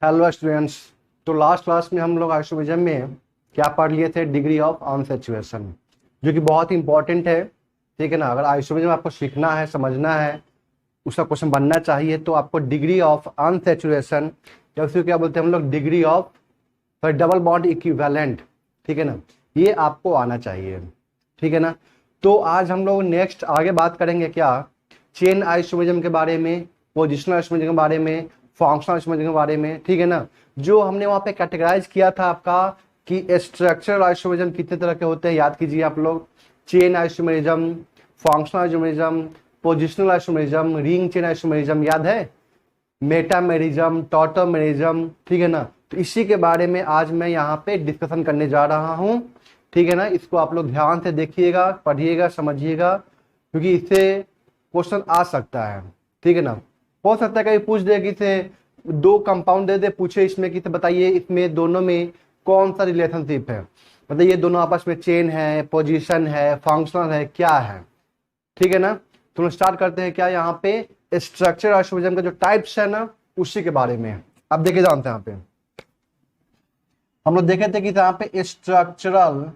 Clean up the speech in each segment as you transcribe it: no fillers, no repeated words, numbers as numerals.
Hello students. तो last class में हम लोग आइसोमेरिज्म में क्या पढ़ लिए थे? डिग्री ऑफ अनसैचुरेशन, जो कि बहुत ही इंपॉर्टेंट है। ठीक है ना? अगर आइसोमेरिज्म आपको सीखना है, समझना है, उसका क्वेश्चन बनना चाहिए, तो आपको डिग्री ऑफ अनसैचुरेशन या उसको क्या बोलते हैं हम लोग, degree of double bond equivalent, ठीक है ना, ये आपको आना चाहिए। ठीक है ना? तो आज हम लोग नेक्स्ट आगे बात करेंगे क्या, चेन आइसोमेरिज्म के बारे में, पोजिशनल आइसोमेरिज्म के बारे में, फंक्शनल आइसोमेरिज्म के बारे में। ठीक है ना? जो हमने वहां पे कैटेगराइज किया था आपका कि स्ट्रक्चरल आइसोमेरिज्म कितने तरह के होते हैं, याद कीजिए आप लोग। Chain isomerism, functional isomerism, positional isomerism, ring chain isomerism, याद है? Metamerism, tautomerism. ठीक है ना? तो इसी के बारे में आज मैं यहाँ पे डिस्कशन करने जा रहा हूँ। ठीक है ना? इसको आप लोग ध्यान से देखिएगा, पढ़िएगा, समझिएगा, क्योंकि इससे क्वेश्चन आ सकता है। ठीक है ना? हो सकता है कहीं पूछ दे कि से दो कंपाउंड दे दे, पूछे इसमें कि बताइए इसमें दोनों में कौन सा रिलेशनशिप है, मतलब ये दोनों आपस में चेन है, पोजीशन है, फंक्शनल है, क्या है। ठीक है ना? तो हम स्टार्ट करते हैं क्या यहाँ पे स्ट्रक्चर आइसोमेरिज्म का जो टाइप्स है ना, उसी के बारे में अब देखे जानते हैं। यहाँ पे हम लोग देखे थे कि यहाँ पे स्ट्रक्चरल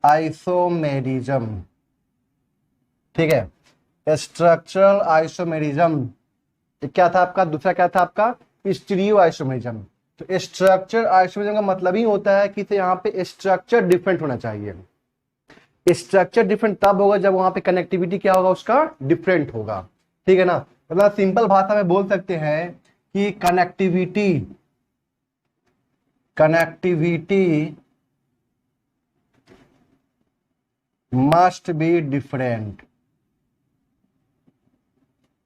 आइसोमेरिज्म, ठीक है, स्ट्रक्चरल आइसोमेरिज्म क्या था आपका, दूसरा क्या था आपका, स्टीरियो आइसोमेरिज्म। तो स्ट्रक्चर आइसोमेरिज्म का मतलब ही होता है कि यहाँ पे स्ट्रक्चर डिफरेंट होना चाहिए। स्ट्रक्चर डिफरेंट तब होगा जब वहां पे कनेक्टिविटी क्या होगा, उसका डिफरेंट होगा। ठीक है ना? मतलब सिंपल भाषा में बोल सकते हैं कि connectivity connectivity must be different.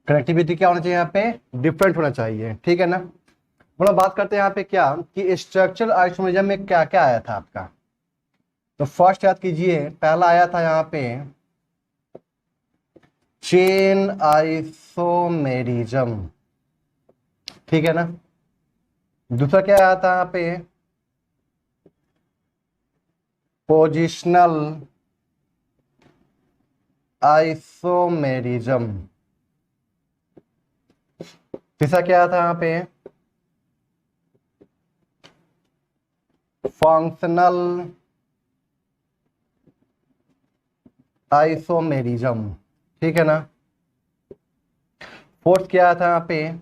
Connectivity क्या होना चाहिए यहाँ पे, डिफरेंट होना चाहिए। ठीक है ना? मतलब बात करते हैं यहाँ पे क्या कि स्ट्रक्चरल आइसोमेरिज्म में क्या क्या आया था आपका। तो फर्स्ट याद कीजिए, पहला आया था यहाँ पे चेन आइसोमेरिज्म। ठीक है ना? दूसरा क्या आया था यहाँ पे, पोजिशनल आइसोमेरिज्म। तीसरा क्या आया था यहाँ पे, फंक्शनल आइसोमेरिज्म। ठीक है ना? फोर्थ क्या आया था यहाँ पे,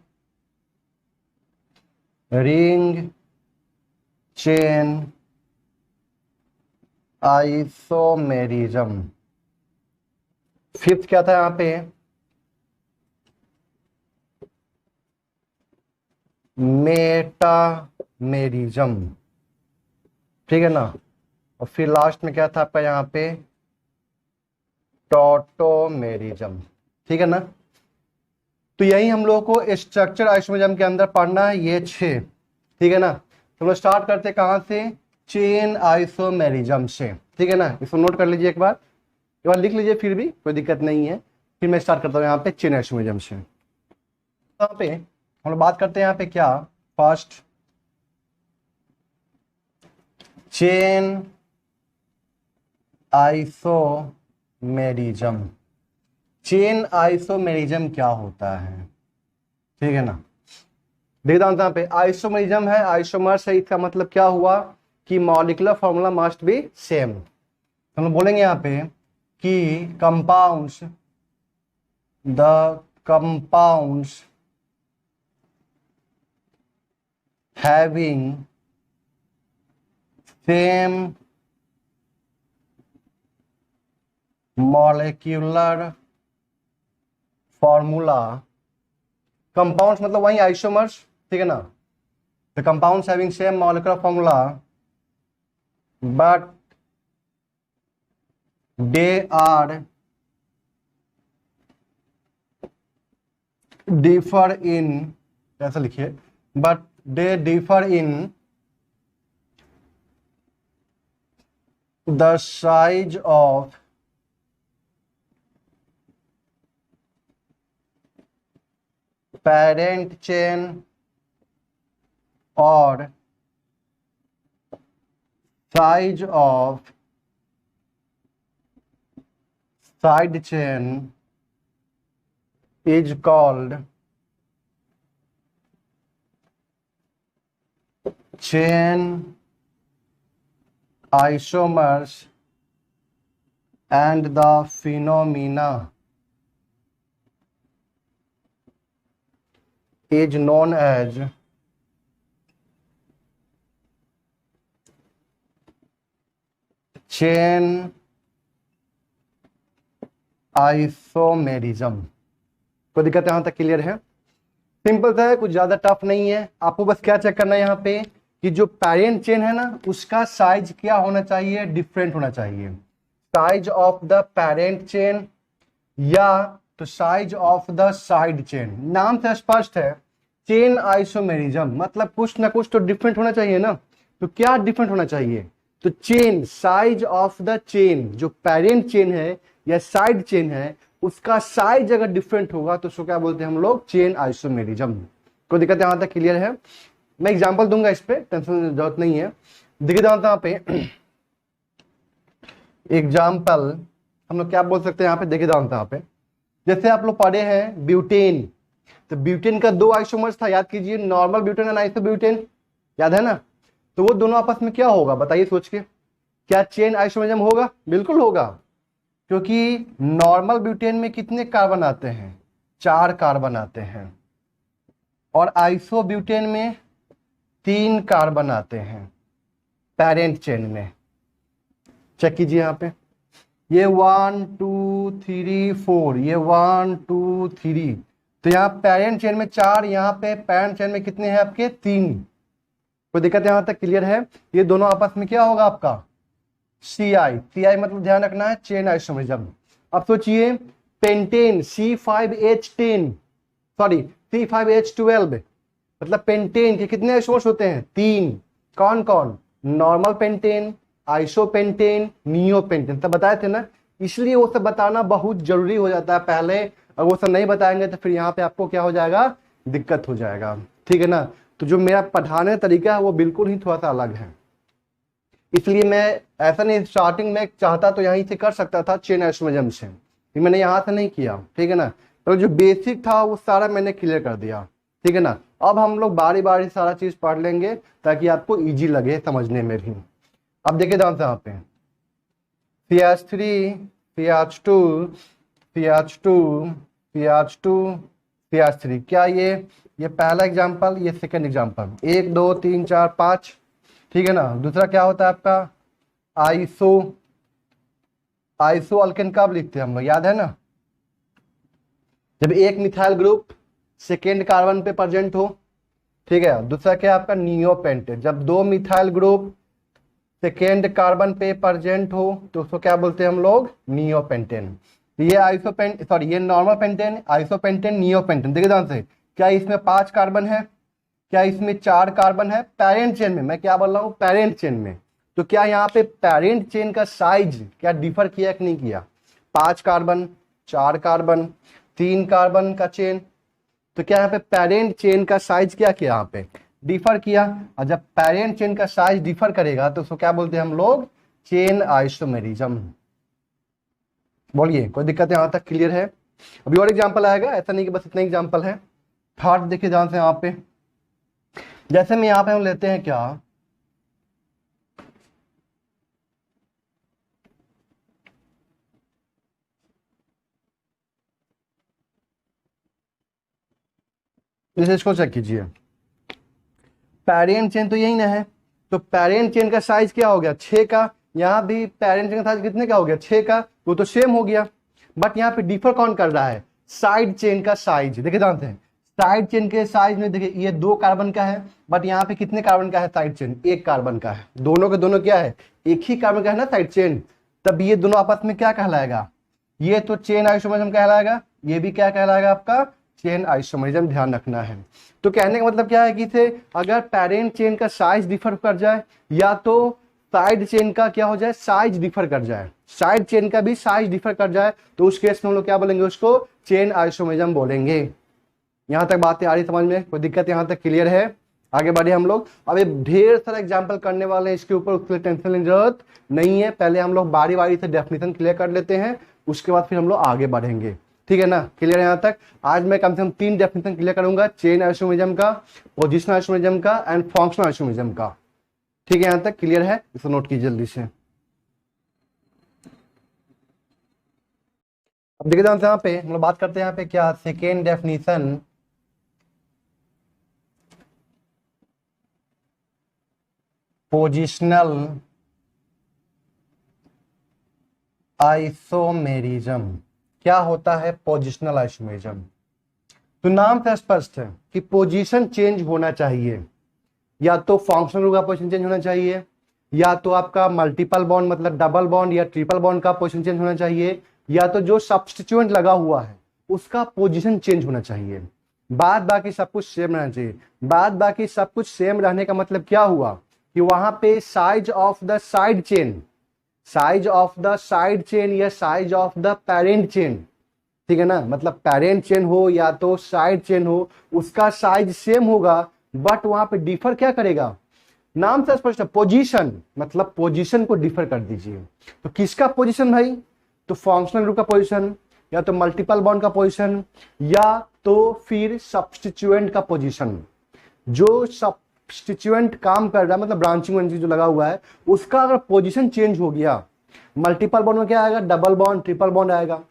रिंग चेन आइसोमेरिज्म। फिफ्थ क्या था यहाँ पे, मेटामेरिज्म। ठीक है ना? और फिर लास्ट में क्या था आपका यहाँ पे, टॉटोमेरिज्म। ठीक है ना? तो यही हम लोगों को स्ट्रक्चर आइसोमेरिज्म के अंदर पढ़ना है, ये 6। ठीक है ना? तो हम लोग स्टार्ट करते हैं कहां से, चेन आइसोमेरिज्म से। ठीक है ना? इसको नोट कर लीजिए, एक बार लिख लीजिए, फिर भी कोई दिक्कत नहीं है। फिर मैं स्टार्ट करता हूँ यहाँ पे चेन आइसोमेरिज्म से। यहाँ पे हम लोग बात करते हैं यहाँ पे क्या, first chain isomerism. Chain isomerism क्या होता है? ठीक है ना? देखता हूं यहाँ पे आइसोमेरिज्म है, आइसोमर्स है, इसका मतलब क्या हुआ कि molecular formula must be same. हम लोग बोलेंगे यहाँ पे कि compounds, the compounds having same molecular formula, compounds मतलब वही आइसोमर्स। ठीक है ना? The compounds having same molecular formula but they are differ in, ऐसा लिखिए, but they differ in the size of parent chain और size of side chain is called chain isomers and the phenomena is known as chain isomerism. कोई दिक्कत यहां तक clear है? Simple सा है, कुछ ज्यादा टफ नहीं है। आपको बस क्या चेक करना है यहाँ पे कि जो पेरेंट चेन है ना उसका साइज क्या होना चाहिए, डिफरेंट होना चाहिए। Size of the parent chain या तो size of the side chain. नाम से स्पष्ट है चेन आइसोमेरिज्म, मतलब कुछ ना कुछ तो डिफरेंट होना चाहिए ना। तो क्या डिफरेंट होना चाहिए? तो chain, size of the chain, जो पेरेंट चेन है या साइड चेन है उसका साइज अगर डिफरेंट होगा तो उसको क्या बोलते हैं हम लोग? Chain isomerism. कोई दिक्कत यहां तक क्लियर है? मैं एग्जांपल दूंगा इस पे, टेंशन जरूरत नहीं है। देखिए यहाँ पे एग्जांपल हम लोग क्या बोल सकते हैं यहाँ पे, देखिए यहाँ पे जैसे आप लोग पढ़े हैं ब्यूटेन, तो ब्यूटेन का दो आइसोमर्स था, याद कीजिए, नॉर्मल ब्यूटेन और आइसोब्यूटेन, याद है ना? तो वो दोनों आपस में क्या होगा बताइए सोच के, क्या चेन आइसोमेरिज्म होगा? बिल्कुल होगा, क्योंकि नॉर्मल ब्यूटेन में कितने कार्बन आते हैं? 4 कार्बन आते हैं, और आइसोब्यूटेन में 3 कार्बन आते हैं पेरेंट चेन में। चेक कीजिए यहाँ पे, ये 1 2 3 4, ये 1 2 3, तो यहाँ पेरेंट चेन में 4, यहाँ पे पेरेंट चेन में कितने हैं आपके? 3। कोई दिक्कत यहां तक क्लियर है? ये दोनों आपस में क्या होगा आपका? CI मतलब ध्यान रखना है चेन आइसोमेरिज्म। अब सोचिए पेंटेन C5H10, सॉरी C5H12, मतलब पेंटेन के कितने आइसोमर्स होते हैं? 3। कौन कौन? नॉर्मल पेंटेन, आइसोपेंटेन, नियोपेंटेन, सब बताए थे ना। इसलिए वो सब बताना बहुत जरूरी हो जाता है पहले, और वो सब नहीं बताएंगे तो फिर यहाँ पे आपको क्या हो जाएगा? दिक्कत हो जाएगा, ठीक है ना। तो जो मेरा पढ़ाने का तरीका है वो बिल्कुल ही थोड़ा सा अलग है, इसलिए मैं ऐसा नहीं, स्टार्टिंग में चाहता तो यहीं से कर सकता था चेन आइसोमेरिज्म से, मैंने यहाँ से नहीं किया, ठीक है ना। तो जो बेसिक था वो सारा मैंने क्लियर कर दिया, ठीक है ना। अब हम लोग बारी बारी सारा चीज पढ़ लेंगे ताकि आपको इजी लगे समझने में भी। अब देखिए ध्यान से यहाँ पे CH3 CH2 CH2 CH2 CH3, क्या ये पहला एग्जाम्पल, ये सेकंड एग्जाम्पल, 1 2 3 4 5, ठीक है ना। दूसरा क्या होता है आपका? आइसो अल्केन कब लिखते हैं हम लोग, याद है ना? जब एक मिथाइल ग्रुप सेकेंड कार्बन पे प्रेजेंट हो, ठीक है। दूसरा क्या है आपका? नियोपेंटेन, जब 2 मिथाइल ग्रुप सेकेंड कार्बन पे प्रेजेंट हो तो उसको क्या बोलते हैं हम लोग? नियोपेंटेन। ये नॉर्मल पेंटेन, आइसोपेंटेन, नियोपेंटेन। देखिए ध्यान से, क्या इसमें 5 कार्बन है? क्या इसमें 4 कार्बन है? पेरेंट चेन में, मैं क्या बोल रहा हूँ? पेरेंट चेन में। तो क्या यहाँ पे पेरेंट चेन का साइज क्या डिफर किया कि नहीं किया? 5 कार्बन, 4 कार्बन, 3 कार्बन का चेन, तो क्या यहाँ पे पेरेंट चेन का साइज क्या किया? यहाँ पे डिफर किया। और जब पेरेंट चेन का साइज डिफर करेगा तो उसको क्या बोलते हैं हम लोग? Chain isomerism. बोलिए, कोई दिक्कत यहां तक क्लियर है? अभी और एग्जांपल आएगा, ऐसा नहीं कि बस इतना एग्जांपल है। थर्ड देखिए ध्यान से यहाँ पे, जैसे में यहाँ पे हम लेते हैं क्या, जैसे इसको चेक कीजिए, पेरेंट चेन तो यही ना है, तो पेरेंट चेन का साइज क्या हो गया? 6 का। यहाँ भी पेरेंट चेन का साइज कितने का हो गया? 6 का, वो तो सेम हो गया। बट यहाँ पे डिफर कौन कर रहा है? साइड चेन का साइज। देखिए जानते हैं साइड चेन के साइज में, देखिए ये 2 कार्बन का है, बट यहाँ पे कितने कार्बन का है? साइड चेन 1 कार्बन का है। दोनों के दोनों क्या है? एक ही कार्बन का है ना साइड चेन। तब ये दोनों आपस में क्या कहलाएगा? ये तो चेन आइसोमेरिज्म कहलाएगा, ये भी क्या कहलाएगा आपका? Chain isomerism. ध्यान रखना है। तो कहने का मतलब क्या है कि इसे अगर पेरेंट चेन का साइज डिफर कर जाए या तो साइड चेन का क्या हो जाए? साइज डिफर कर जाए, साइड चेन का भी साइज डिफर कर जाए, तो उस केस में हम लोग क्या बोलेंगे? उसको चेन आइसोमेरिज्म बोलेंगे। यहां तक बातें आ रही समझ में? कोई दिक्कत यहां तक क्लियर है? आगे बढ़े हम लोग। अब ये ढेर सारा एग्जाम्पल करने वाले हैं इसके ऊपर, उसके लिए टेंशन लेने की जरूरत नहीं है। पहले हम लोग बारी बारी से डेफिनेशन क्लियर कर लेते हैं, उसके बाद फिर हम लोग आगे बढ़ेंगे। ठीक है ना, क्लियर है यहाँ तक। आज मैं कम से कम 3 डेफिनेशन क्लियर करूंगा, चेन आइसोमेरिज्म का, पोजिशनल आइसोमेरिज्म का एंड फंक्शनल आइसोमेरिज्म का। ठीक है, यहाँ तक क्लियर है, इसे नोट कीजिए जल्दी से। अब देखिए यहाँ पे हम लोग बात करते हैं यहाँ पे क्या, सेकेंड डेफिनेशन, पोजिशनल आइसोमेरिज्म। क्या होता है पोजिशनल आइसोमेरिज्म? तो नाम से स्पष्ट है कि पोजीशन चेंज होना चाहिए, या तो फंक्शनल ग्रुप का पोजीशन चेंज होना चाहिए, या तो आपका मल्टीपल बॉन्ड मतलब डबल बॉन्ड या ट्रिपल बॉन्ड का पोजीशन चेंज होना चाहिए, या तो जो सब्स्टिट्यूएंट लगा हुआ है उसका पोजीशन चेंज होना चाहिए। बाद बाकी सब कुछ सेम रहना चाहिए। बाद बाकी सब कुछ सेम रहने का मतलब क्या हुआ कि वहां पे size of the side chain, size of the side chain या size of the parent chain, ठीक है ना, मतलब पेरेंट चेन हो या तो साइड चेन हो, उसका साइज सेम होगा, बट वहां पे डिफर क्या करेगा? नाम से स्पष्ट है, पोजीशन, मतलब पोजीशन को डिफर कर दीजिए। तो किसका पोजीशन भाई? तो फंक्शनल ग्रुप का पोजीशन, या तो मल्टीपल बॉन्ड का पोजीशन, या तो फिर सब्स्टिट्यूएंट का पोजीशन। जो सब्स्टिट्यूएंट काम कर रहा है मतलब ब्रांचिंग जो लगा हुआ है उसका अगर पोजीशन चेंज हो गया, मल्टीपल बॉन्ड में क्या आएगा? डबल बॉन्ड, ट्रिपल बॉन्ड आएगा।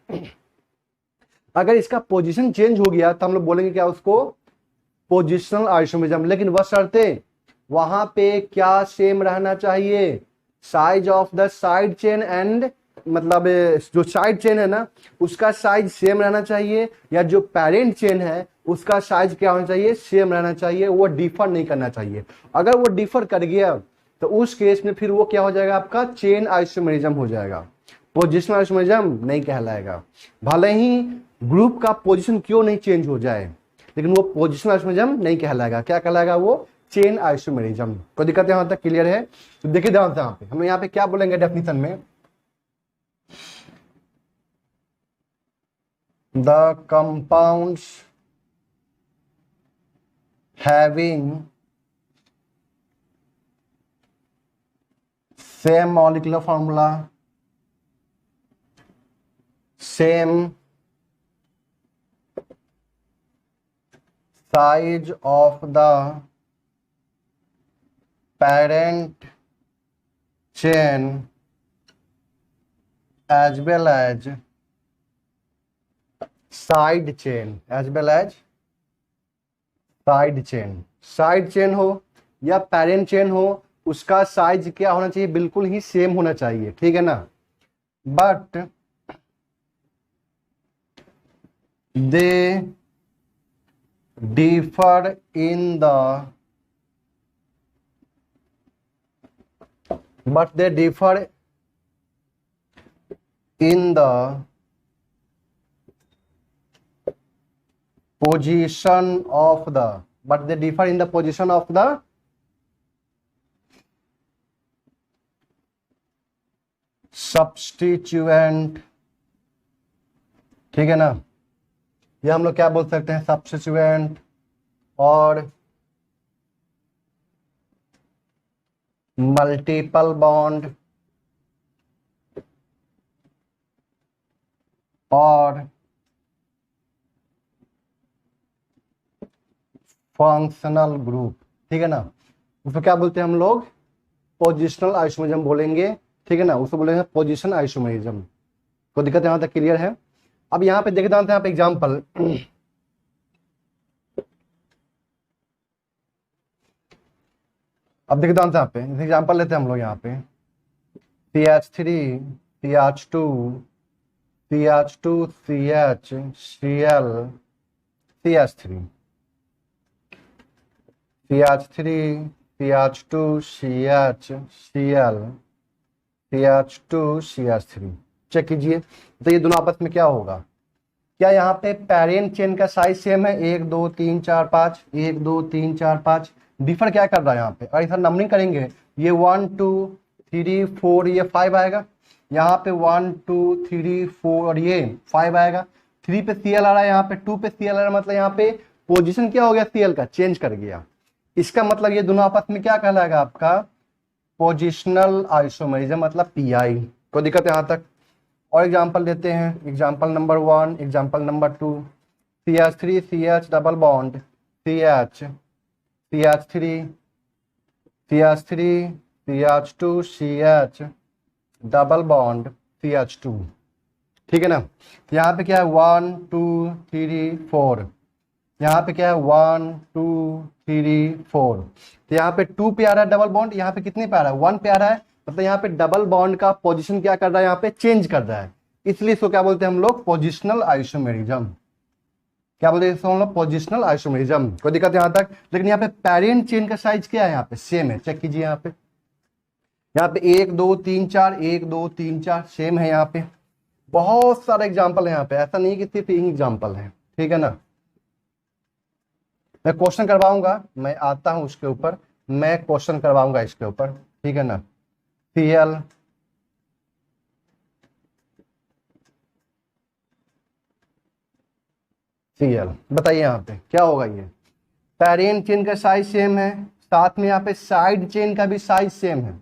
अगर इसका पोजीशन चेंज हो गया तो हम लोग बोलेंगे क्या उसको? Positional isomerism. लेकिन वह शर्तें, वहां पे क्या सेम रहना चाहिए? Size of the side chain and, मतलब जो साइड चेन है ना उसका साइज सेम रहना चाहिए, या जो पेरेंट चेन है उसका साइज क्या होना चाहिए? सेम रहना चाहिए, वो डिफर नहीं करना चाहिए। अगर वो डिफर कर गया तो उस केस में फिर वो क्या हो जाएगा? आपका चेन आइसोमेरिज्म हो जाएगा, पोजिशनल आइसोमेरिज्म नहीं कहलाएगा। भले ही ग्रुप का पोजीशन क्यों नहीं चेंज हो जाए, लेकिन वो पोजिशनल आइसोमेरिज्म नहीं कहलाएगा। क्या कहलाएगा? वो चेन आइसोमेरिज्म। कोई दिक्कत है? यहां तक क्लियर है? तो देखिए ध्यान से, यहाँ पे हम यहाँ पे क्या बोलेंगे डेफिनेशन में, the compounds having same molecular formula, same size of the parent chain as well as side chain, as well as side chain। Side chain हो या पेरेंट चेन हो उसका साइज क्या होना चाहिए? बिल्कुल ही सेम होना चाहिए, ठीक है ना। But they differ in the, but they differ in the position of the, but they differ in the position of the substituent, ठीक है ना। ये हम लोग क्या बोल सकते हैं? सब्स्टिट्यूएंट और मल्टीपल बॉन्ड और फंक्शनल ग्रुप, ठीक है ना। उसको क्या बोलते हैं हम लोग? पोजिशनल आइसोमेरिज्म बोलेंगे, ठीक है ना। उसको बोलेंगे पोजिशन आइसोमेरिज्म। कोई दिक्कत यहां तक क्लियर है? अब यहाँ पे देखते हैं यहाँ पे एग्जाम्पल, अब देखते हैं यहाँ पे एग्जाम्पल लेते हैं हम लोग। यहाँ पे CH3 CH2 CH2 CH Cl CH3 CH3 CH2 CH Cl CH2 CH3। Check कीजिए तो ये दोनों आपस में क्या होगा? क्या यहाँ पे पेरेंट चेन का साइज सेम है? 1 2 3 4 5, 1 2 3 4 5। डिफर क्या कर रहा है यहाँ पे? और इधर नंबरिंग करेंगे, ये 1 2 3 4 ये 5 आएगा। यहाँ पे 1 2 3 4 और ये 5 आएगा। 3 पे Cl आ रहा है, यहाँ पे 2 पे Cl आ रहा है, मतलब यहाँ पे पोजीशन क्या हो गया? Cl का चेंज कर गया। इसका मतलब ये दोनों आपस में क्या कहलाएगा? आपका पोजिशनल आइसोमेरिज्म, मतलब PI। कोई दिक्कत है यहाँ तक? और एग्जांपल देते हैं, example number 1, example number 2, CH3 CH double bond CH, CH3 CH3 CH2 CH double bond CH2, ठीक है ना। यहाँ पे क्या है 1 2 3 4, यहाँ पे क्या है 1 2 3 4, तो यहाँ पे 2 पे आ रहा है डबल बॉन्ड, यहाँ पे कितने पे आ रहा है 1 पे आ रहा है, मतलब यहाँ पे डबल बॉन्ड का पोजीशन क्या कर रहा है, यहाँ पे चेंज कर रहा है, इसलिए इसको क्या बोलते हैं हम लोग, पोजिशनल आइसोमेरिज्म। क्या बोलते हैं इसको हम लोग, पोजिशनल आइसोमेरिज्म। कोई दिक्कत यहाँ तक। लेकिन यहाँ पे पेरेंट चेन का साइज क्या है, यहाँ पे सेम है, चेक कीजिए यहाँ पे 1 2 3 4 1 2 3 4 सेम है। यहाँ पे बहुत सारे एग्जाम्पल है, यहाँ पे ऐसा नहीं कि सिर्फ एक एग्जाम्पल है, ठीक है ना। मैं क्वेश्चन करवाऊंगा, मैं आता हूं उसके ऊपर, मैं क्वेश्चन करवाऊंगा इसके ऊपर, ठीक है ना। Cl Cl बताइए यहाँ पे क्या होगा, ये पेरेंट चेन का साइज सेम है, साथ में यहाँ पे साइड चेन का भी साइज सेम है,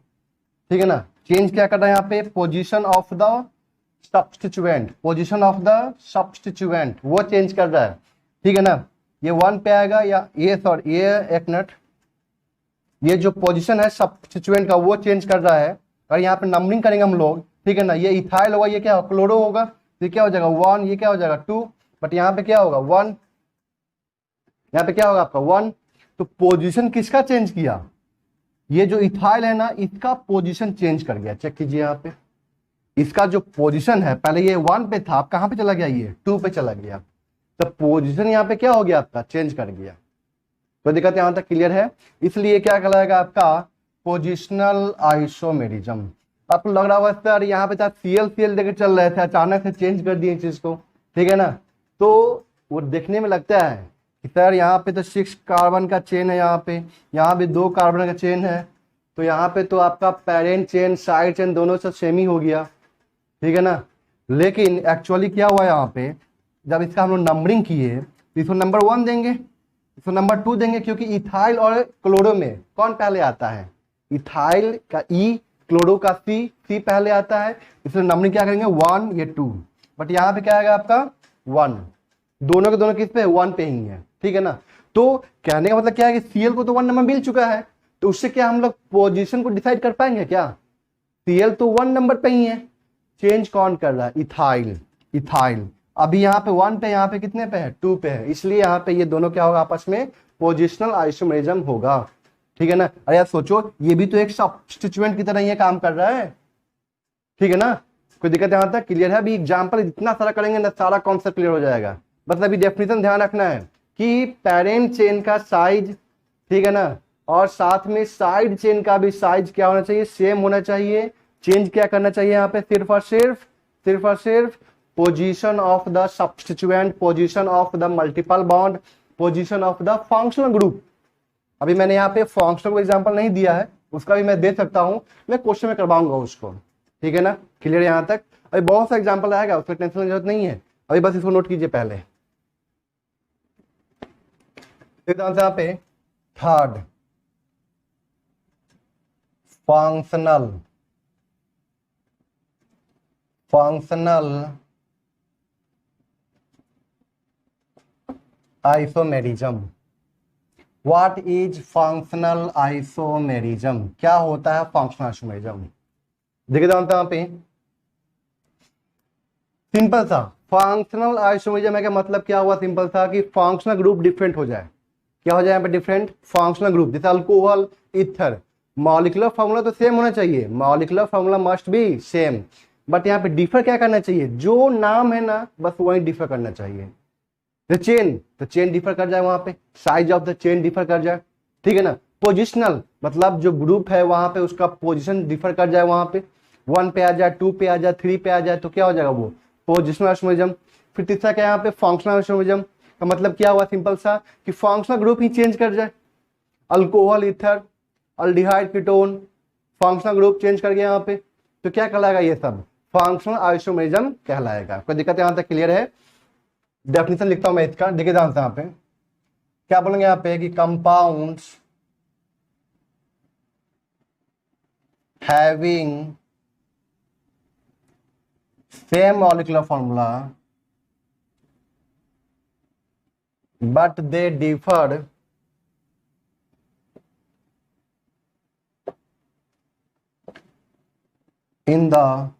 ठीक है ना। चेंज क्या कर रहा है यहाँ पे, position of the substituent, position of the substituent वो चेंज कर रहा है, ठीक है ना। ये 1 पे आएगा या ये, सॉरी ये एक मिनट, ये जो पोजीशन है सब्स्टिट्यूएंट का वो चेंज कर रहा है। और यहाँ पे नंबरिंग करेंगे हम लोग, ठीक है ना। ये इथाइल होगा, ये क्या होगा, क्लोरो होगा, तो ये क्या हो जाएगा 1, ये क्या हो जाएगा 2, बट यहाँ पे क्या होगा 1, यहाँ पे क्या होगा आपका 1। तो पोजीशन किसका चेंज किया, ये जो इथाइल है ना, इसका पोजीशन चेंज कर गया, चेक कीजिए यहाँ पे। इसका जो पोजीशन है, पहले ये 1 पे था, अब कहाँ पे चला गया, ये 2 पे चला गया, तो पोजीशन यहाँ पे क्या हो गया आपका, चेंज कर गया। तो दिक्कत यहाँ तक क्लियर है। इसलिए क्या कहलाएगा आपका, पोजिशनल आइसोमेरिज्म। आपको लग रहा होगा सर यहाँ पे CL लेकर चल रहे थे, अचानक से चेंज कर दिए चीज को, ठीक है ना। तो वो देखने में लगता है कि सर यहाँ पे तो 6 कार्बन का चेन है, यहाँ भी 2 कार्बन का चेन है, तो यहाँ पे तो आपका पेरेंट चेन साइड चेन दोनों से सेम ही हो गया, ठीक है ना। लेकिन एक्चुअली क्या हुआ, यहाँ पे जब इसका हम लोग नंबरिंग किए तो इसको नंबर 1 देंगे, इसको नंबर 2 देंगे, क्योंकि इथाइल और क्लोरो में कौन पहले आता है, इथाइल का E, क्लोरो का C पहले आता है, इसलिए नंबरिंग क्या करेंगे 1 ये 2, बट यहाँ पे क्या आएगा आपका 1, दोनों के दोनों किस पे 1 पे ही है, ठीक है ना। तो कहने का मतलब क्या है कि Cl को तो 1 नंबर मिल चुका है, तो उससे क्या हम लोग पोजीशन को डिसाइड कर पाएंगे क्या, Cl तो 1 नंबर पे ही है, चेंज कौन कर रहा है, इथाइल अभी यहाँ पे 1 पे, यहाँ पे कितने पे है 2 पे है, इसलिए यहाँ पे ये दोनों क्या होगा आपस में, पोजिशनल आइसोमेरिज्म होगा, ठीक है ना। अरे यार सोचो, ये भी तो एक सब्स्टिट्यूएंट की तरह ये काम कर रहा है, ठीक है ना। कोई दिक्कत यहाँ तक क्लियर है। अभी एग्जाम्पल जितना सारा करेंगे ना, सारा कॉन्सेप्ट क्लियर हो जाएगा। बस अभी डेफिनेशन ध्यान रखना है कि पेरेंट चेन का साइज, ठीक है ना, और साथ में साइड चेन का भी साइज क्या होना चाहिए, सेम होना चाहिए। चेंज क्या करना चाहिए यहाँ पे, सिर्फ और सिर्फ position of the substituent, position of the multiple bond, position of the functional group. अभी मैंने यहाँ पे फंक्शनल को एग्जांपल नहीं दिया है, उसका भी मैं दे सकता हूं, मैं क्वेश्चन में करवाऊंगा उसको, ठीक है ना। क्लियर यहाँ तक। अभी बहुत सा एग्जांपल आएगा, उसमें टेंशन की जरूरत नहीं है, अभी बस इसको नोट कीजिए पहले। यहाँ पे third, functional isomerism. What is functional isomerism, क्या होता है फंक्शनल आइसोमेरिज्म। देखिए यहाँ पे सिंपल सा फंक्शनल आइसोमेरिज्म का मतलब क्या हुआ, सिंपल सा कि फंक्शनल ग्रुप डिफरेंट हो जाए। क्या हो जाए यहाँ पे डिफरेंट फंक्शनल ग्रुप, जैसे अल्कोहल, ईथर, मॉलिक्यूलर फॉर्मूला तो सेम होना चाहिए, molecular formula must be same, but यहाँ पे डिफर क्या करना चाहिए, जो नाम है ना बस वही डिफर करना चाहिए। तो चेन डिफर कर जाए, वहां पे size of the chain differ कर जाए, ठीक है ना। पोजिशनल मतलब जो ग्रुप है वहां पे उसका पोजीशन डिफर कर जाए, वहां पे 1 पे आ जाए, 2 पे आ जाए, 3 पे आ जाए, तो क्या हो जाएगा वो पोजिशनल आइसोमेरिज्म। फिर तीसरा क्या यहाँ पे फंक्शनल आइसोमेरिज्म का मतलब क्या हुआ, सिंपल सा कि फंक्शनल ग्रुप ही चेंज कर जाए, alcohol, ether, aldehyde, ketone, functional group change कर गया यहाँ पे, तो क्या कहलाएगा, ये सब फंक्शनल आइसोमेरिज्म कहलाएगा। कोई दिक्कत यहाँ तक क्लियर है। डेफिनेशन लिखता हूं मैं इसका, देखिए यहाँ पे क्या बोलेंगे यहाँ पे कि compounds having same molecular formula but they differ in the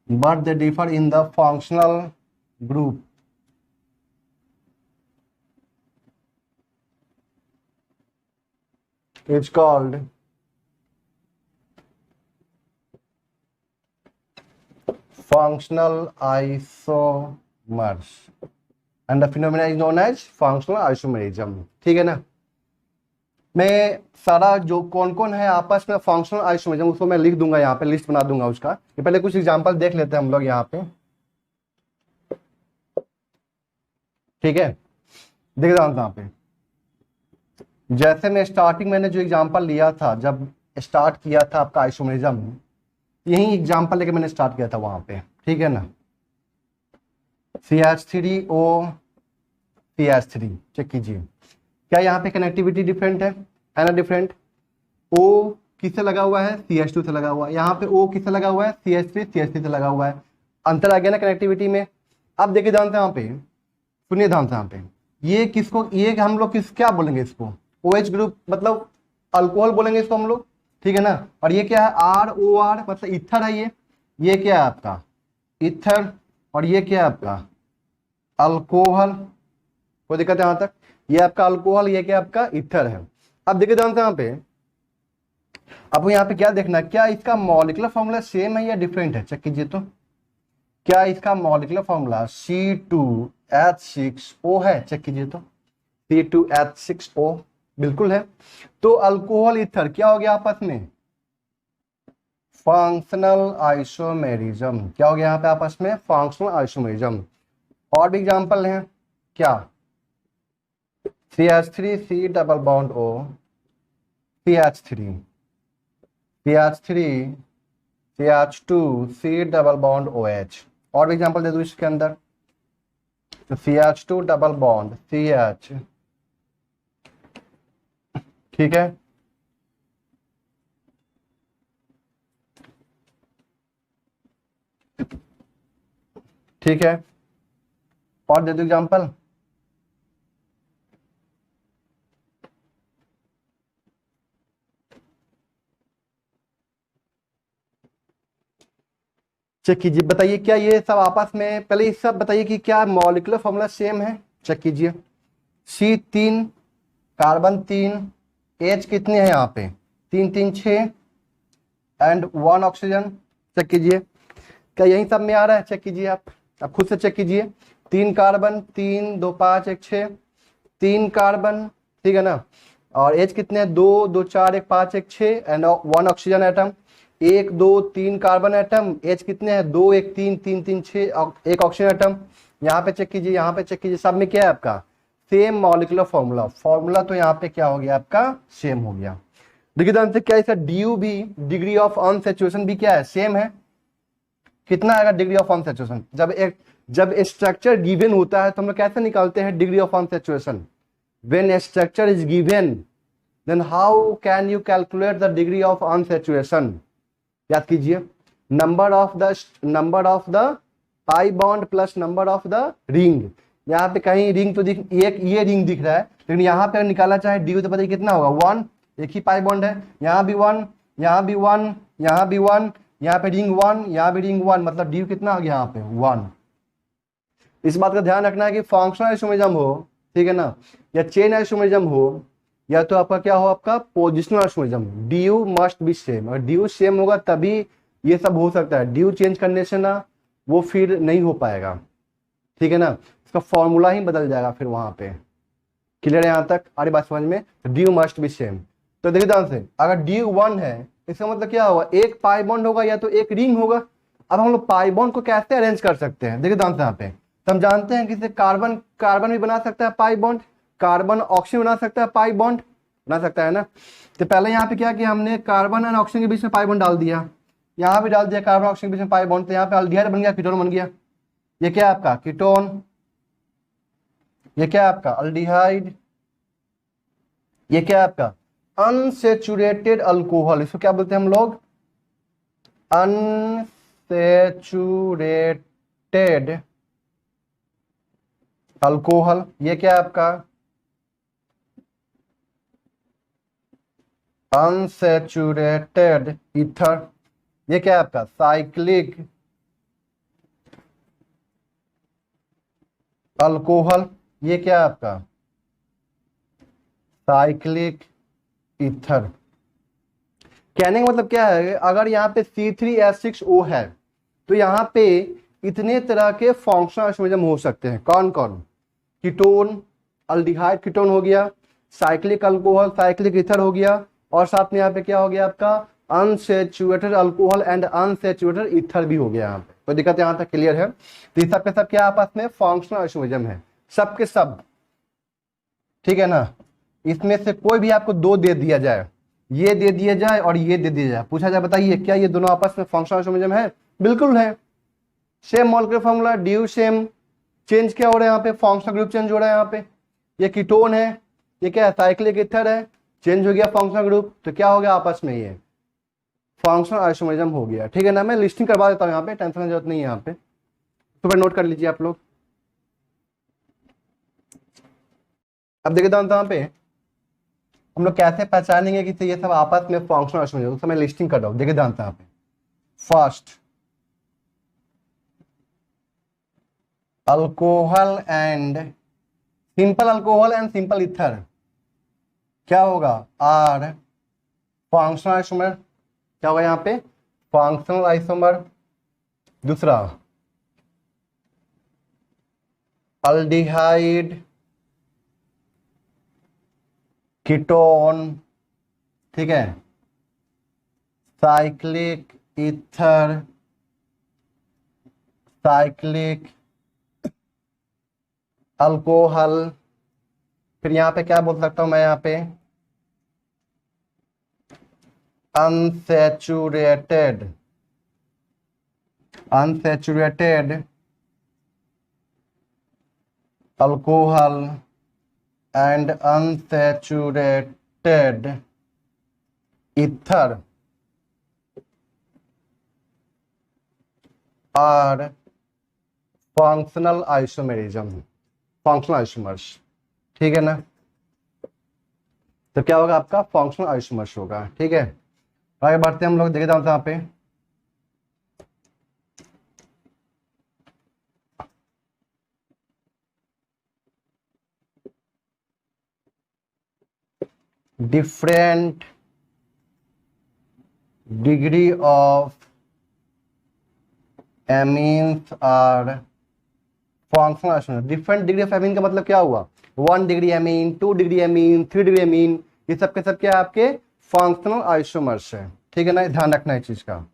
but they differ in the functional group. It's called functional isomers and the phenomena is known as functional isomerism. ठीक है ना। मैं सारा जो कौन कौन है आपस में फंक्शनल आइसोमेरिज्म उसको मैं लिख दूंगा, यहाँ पे लिस्ट बना दूंगा उसका। ये पहले कुछ एग्जांपल देख लेते हैं हम लोग यहाँ पे, ठीक है। देख रहा हूँ यहाँ पे, जैसे मैं स्टार्टिंग मैंने जो एग्जांपल लिया था, जब स्टार्ट किया था आपका आइसोमेरिज्म, यही एग्जांपल लेके मैंने स्टार्ट किया था वहां पे, ठीक है ना। CH3O CH3 चेक कीजिए, क्या यहाँ पे कनेक्टिविटी डिफरेंट है ना, डिफरेंट। O किससे लगा हुआ है, CH2 से लगा हुआ है। यहाँ पे O किससे लगा हुआ है, CH3 से लगा हुआ है। अंतर आ गया ना कनेक्टिविटी में। अब देखिए ध्यान से यहाँ पे, सुनिए ध्यान से यहाँ पे, ये किसको, ये हम लोग किस क्या बोलेंगे इसको, OH ग्रुप मतलब अल्कोहल बोलेंगे इसको हम लोग, ठीक है ना। और ये क्या है, ROR मतलब इथर है। ये क्या है आपका इथर, और ये क्या है आपका अल्कोहल। कोई दिक्कत है यहाँ तक, ये आपका अल्कोहल, ये क्या आपका इथर है। अब देखिए ध्यान से यहाँ पे, आपको यहाँ पे क्या देखना है, क्या इसका मॉलिक्यूलर फॉर्मूला सेम है या डिफरेंट है, चेक कीजिए तो। क्या इसका मॉलिक्यूलर फॉर्मूला C2H6O है, चेक कीजिए तो। C2H6O बिल्कुल है। तो अल्कोहल इथर क्या हो गया आपस में, फंक्शनल आइसोमेरिज्म। क्या हो गया यहाँ पे आपस में, फंक्शनल आइसोमेरिज्म। और भी एग्जांपल हैं क्या, CH3 C double bond O, CH3 CH2 C double bond OH। और भी एग्जांपल दे दूं इसके अंदर, तो CH2 डबल बॉन्ड CH, ठीक है। ठीक है, और दे दो एग्जांपल, चेक कीजिए, बताइए क्या ये सब आपस में, पहले ये सब बताइए कि क्या मॉलिक्यूलर फॉर्मूला सेम है, चेक कीजिए। C3 कार्बन 3, H कितने हैं यहाँ पे, 3 3 6 एंड 1 ऑक्सीजन। चेक कीजिए क्या यही सब में आ रहा है, चेक कीजिए आप खुद से चेक कीजिए। 3 कार्बन 3 2 5 1 6, 3 कार्बन, ठीक है ना। और H कितने हैं, 2 2 4 1 5 1 6 and 1 oxygen atom. 1 2 3 carbon atom, H कितने हैं, 2 1 3 3 3 6 1 ऑक्सीजन एटम। यहाँ पे चेक कीजिए, यहाँ पे चेक कीजिए, सब में क्या है आपका सेम मॉलिक्यूलर फॉर्मूला। तो यहाँ पे क्या हो गया आपका सेम हो गया। देखिए ध्यान से, क्या इसका DU भी, डिग्री ऑफ अनसैचुरेशन भी क्या है, सेम है। कितना आएगा डिग्री ऑफ अनसैचुरेशन, जब स्ट्रक्चर गिवन होता है तो हम लोग कैसे निकालते हैं degree of unsaturation. When structure is given then how can you calculate the degree of unsaturation. याद कीजिए, number of the pi bond plus number of the ring. यहाँ पे कहीं रिंग तो दिख, ये रिंग दिख रहा है, लेकिन यहाँ पे निकाला चाहे डी तो बताइए कितना होगा, 1। एक ही पाई बॉन्ड है, यहाँ भी 1, यहाँ भी 1, यहाँ भी 1, यहाँ पे रिंग 1, यहाँ भी रिंग 1, मतलब डी कितना हो गया यहाँ पे 1। इस बात का ध्यान रखना है कि फंक्शनल आइसोमेरिज्म हो, ठीक है ना, या चेन आइसोमेरिज्म हो, या तो आपका क्या हो, आपका positional isomerism, due must be same. अगर ड्यू सेम होगा तभी ये सब हो सकता है, ड्यू चेंज करने से ना वो फिर नहीं हो पाएगा, ठीक है ना, इसका फॉर्मूला ही बदल जाएगा फिर वहां पे। क्लियर है यहाँ तक, अरे बात समझ में, ड्यू मस्ट बी सेम। तो देखिए ध्यान से, अगर ड्यू 1 है इसका मतलब क्या होगा, एक पाई बॉन्ड होगा या तो एक रिंग होगा। अब हम लोग पाई बॉन्ड को कैसे अरेंज कर सकते हैं, देखिए ध्यान से यहाँ पे, तो हम जानते हैं कि कार्बन भी बना सकता है पाई बॉन्ड, कार्बन ऑक्सीजन बना सकता है पाई बॉन्ड, बना सकता है ना। तो पहले यहाँ पे क्या किया हमने, कार्बन और ऑक्सीजन के बीच में पाई बॉन्ड डाल दिया, यहाँ भी डाल दिया कार्बन ऑक्सीजन के बीच में पाई बॉन्ड, तो यहाँ पे अल्डिहाइड बन गया, कीटोन बन गया। ये क्या है आपका कीटोन, ये क्या है आपका अल्डिहाइड, ये क्या है आपका अनसैचुरेटेड अल्कोहल, इसको क्या बोलते हैं हम लोग अनसेचुरेटेड अल्कोहल, ये क्या है आपका अनसेचुरेटेड ईथर, ये क्या है आपका साइक्लिक अल्कोहल, ये क्या है आपका साइक्लिक ईथर। कहने का मतलब क्या है, अगर यहाँ पे C3H6O है तो यहाँ पे इतने तरह के फंक्शनल आइसोमरिज्म हो सकते हैं। कौन कौन, कीटोन, अल्डिहाइड कीटोन हो गया, साइक्लिक अल्कोहल, साइक्लिक ईथर हो गया, और साथ में यहाँ पे क्या हो गया आपका unsaturated alcohol and unsaturated ether भी हो गया। यहाँ पे कोई दिक्कत यहाँ तक क्लियर है। तो ये सब के सब क्या आपस में फंक्शनल आइसोमरिज्म है, सब के सब, ठीक है ना। इसमें से कोई भी आपको दो दे दिया जाए, ये दे दिया जाए और ये दे दिया जाए, पूछा जाए बताइए क्या ये दोनों आपस में फंक्शनल आइसोमरिज्म है? बिल्कुल है। Same molecular formula, due same, change क्या हो रहा है यहाँ पे, फंक्शनल ग्रुप चेंज हो रहा है। यहाँ पे ये कीटोन है, ये क्या है साइक्लिक ईथर है, चेंज हो गया फंक्शनल ग्रुप, तो क्या हो गया आपस में ये फंक्शनल आइसोमरिज्म हो गया। ठीक है ना, मैं लिस्टिंग करवा देता हूँ यहाँ पे, टेंशन की जरूरत नहीं है यहाँ पे, तो फिर नोट कर लीजिए आप लोग। अब देखिए यहाँ पे हम लोग कैसे पहचानेंगे कि ये सब आपस में फंक्शनल आइसोमरिज्म, तो मैं लिस्टिंग कर रहा हूँ। देखिए यहाँ पे first alcohol and simple alcohol and simple ether क्या होगा आर फंक्शनल आइसोमर, क्या होगा यहाँ पे फंक्शनल आइसोमर। दूसरा अल्डिहाइड कीटोन, ठीक है, साइक्लिक ईथर, साइक्लिक अल्कोहल, फिर यहाँ पे क्या बोल सकता हूं मैं यहाँ पे unsaturated alcohol and unsaturated ether are functional isomerism, functional isomers. ठीक है ना, तो क्या होगा आपका फंक्शनल आइसोमर्स होगा। ठीक है, आगे बढ़ते हैं हम लोग। देखे जाते हैं यहाँ पे different degree of amines are functional isomers. Different degree of amine का मतलब क्या हुआ, 1 degree amine, 2 degree amine, 3 degree amine, ये सब के सब क्या आपके फंक्शनल आइसोमर्स है। ठीक है ना, ध्यान रखना इस चीज का।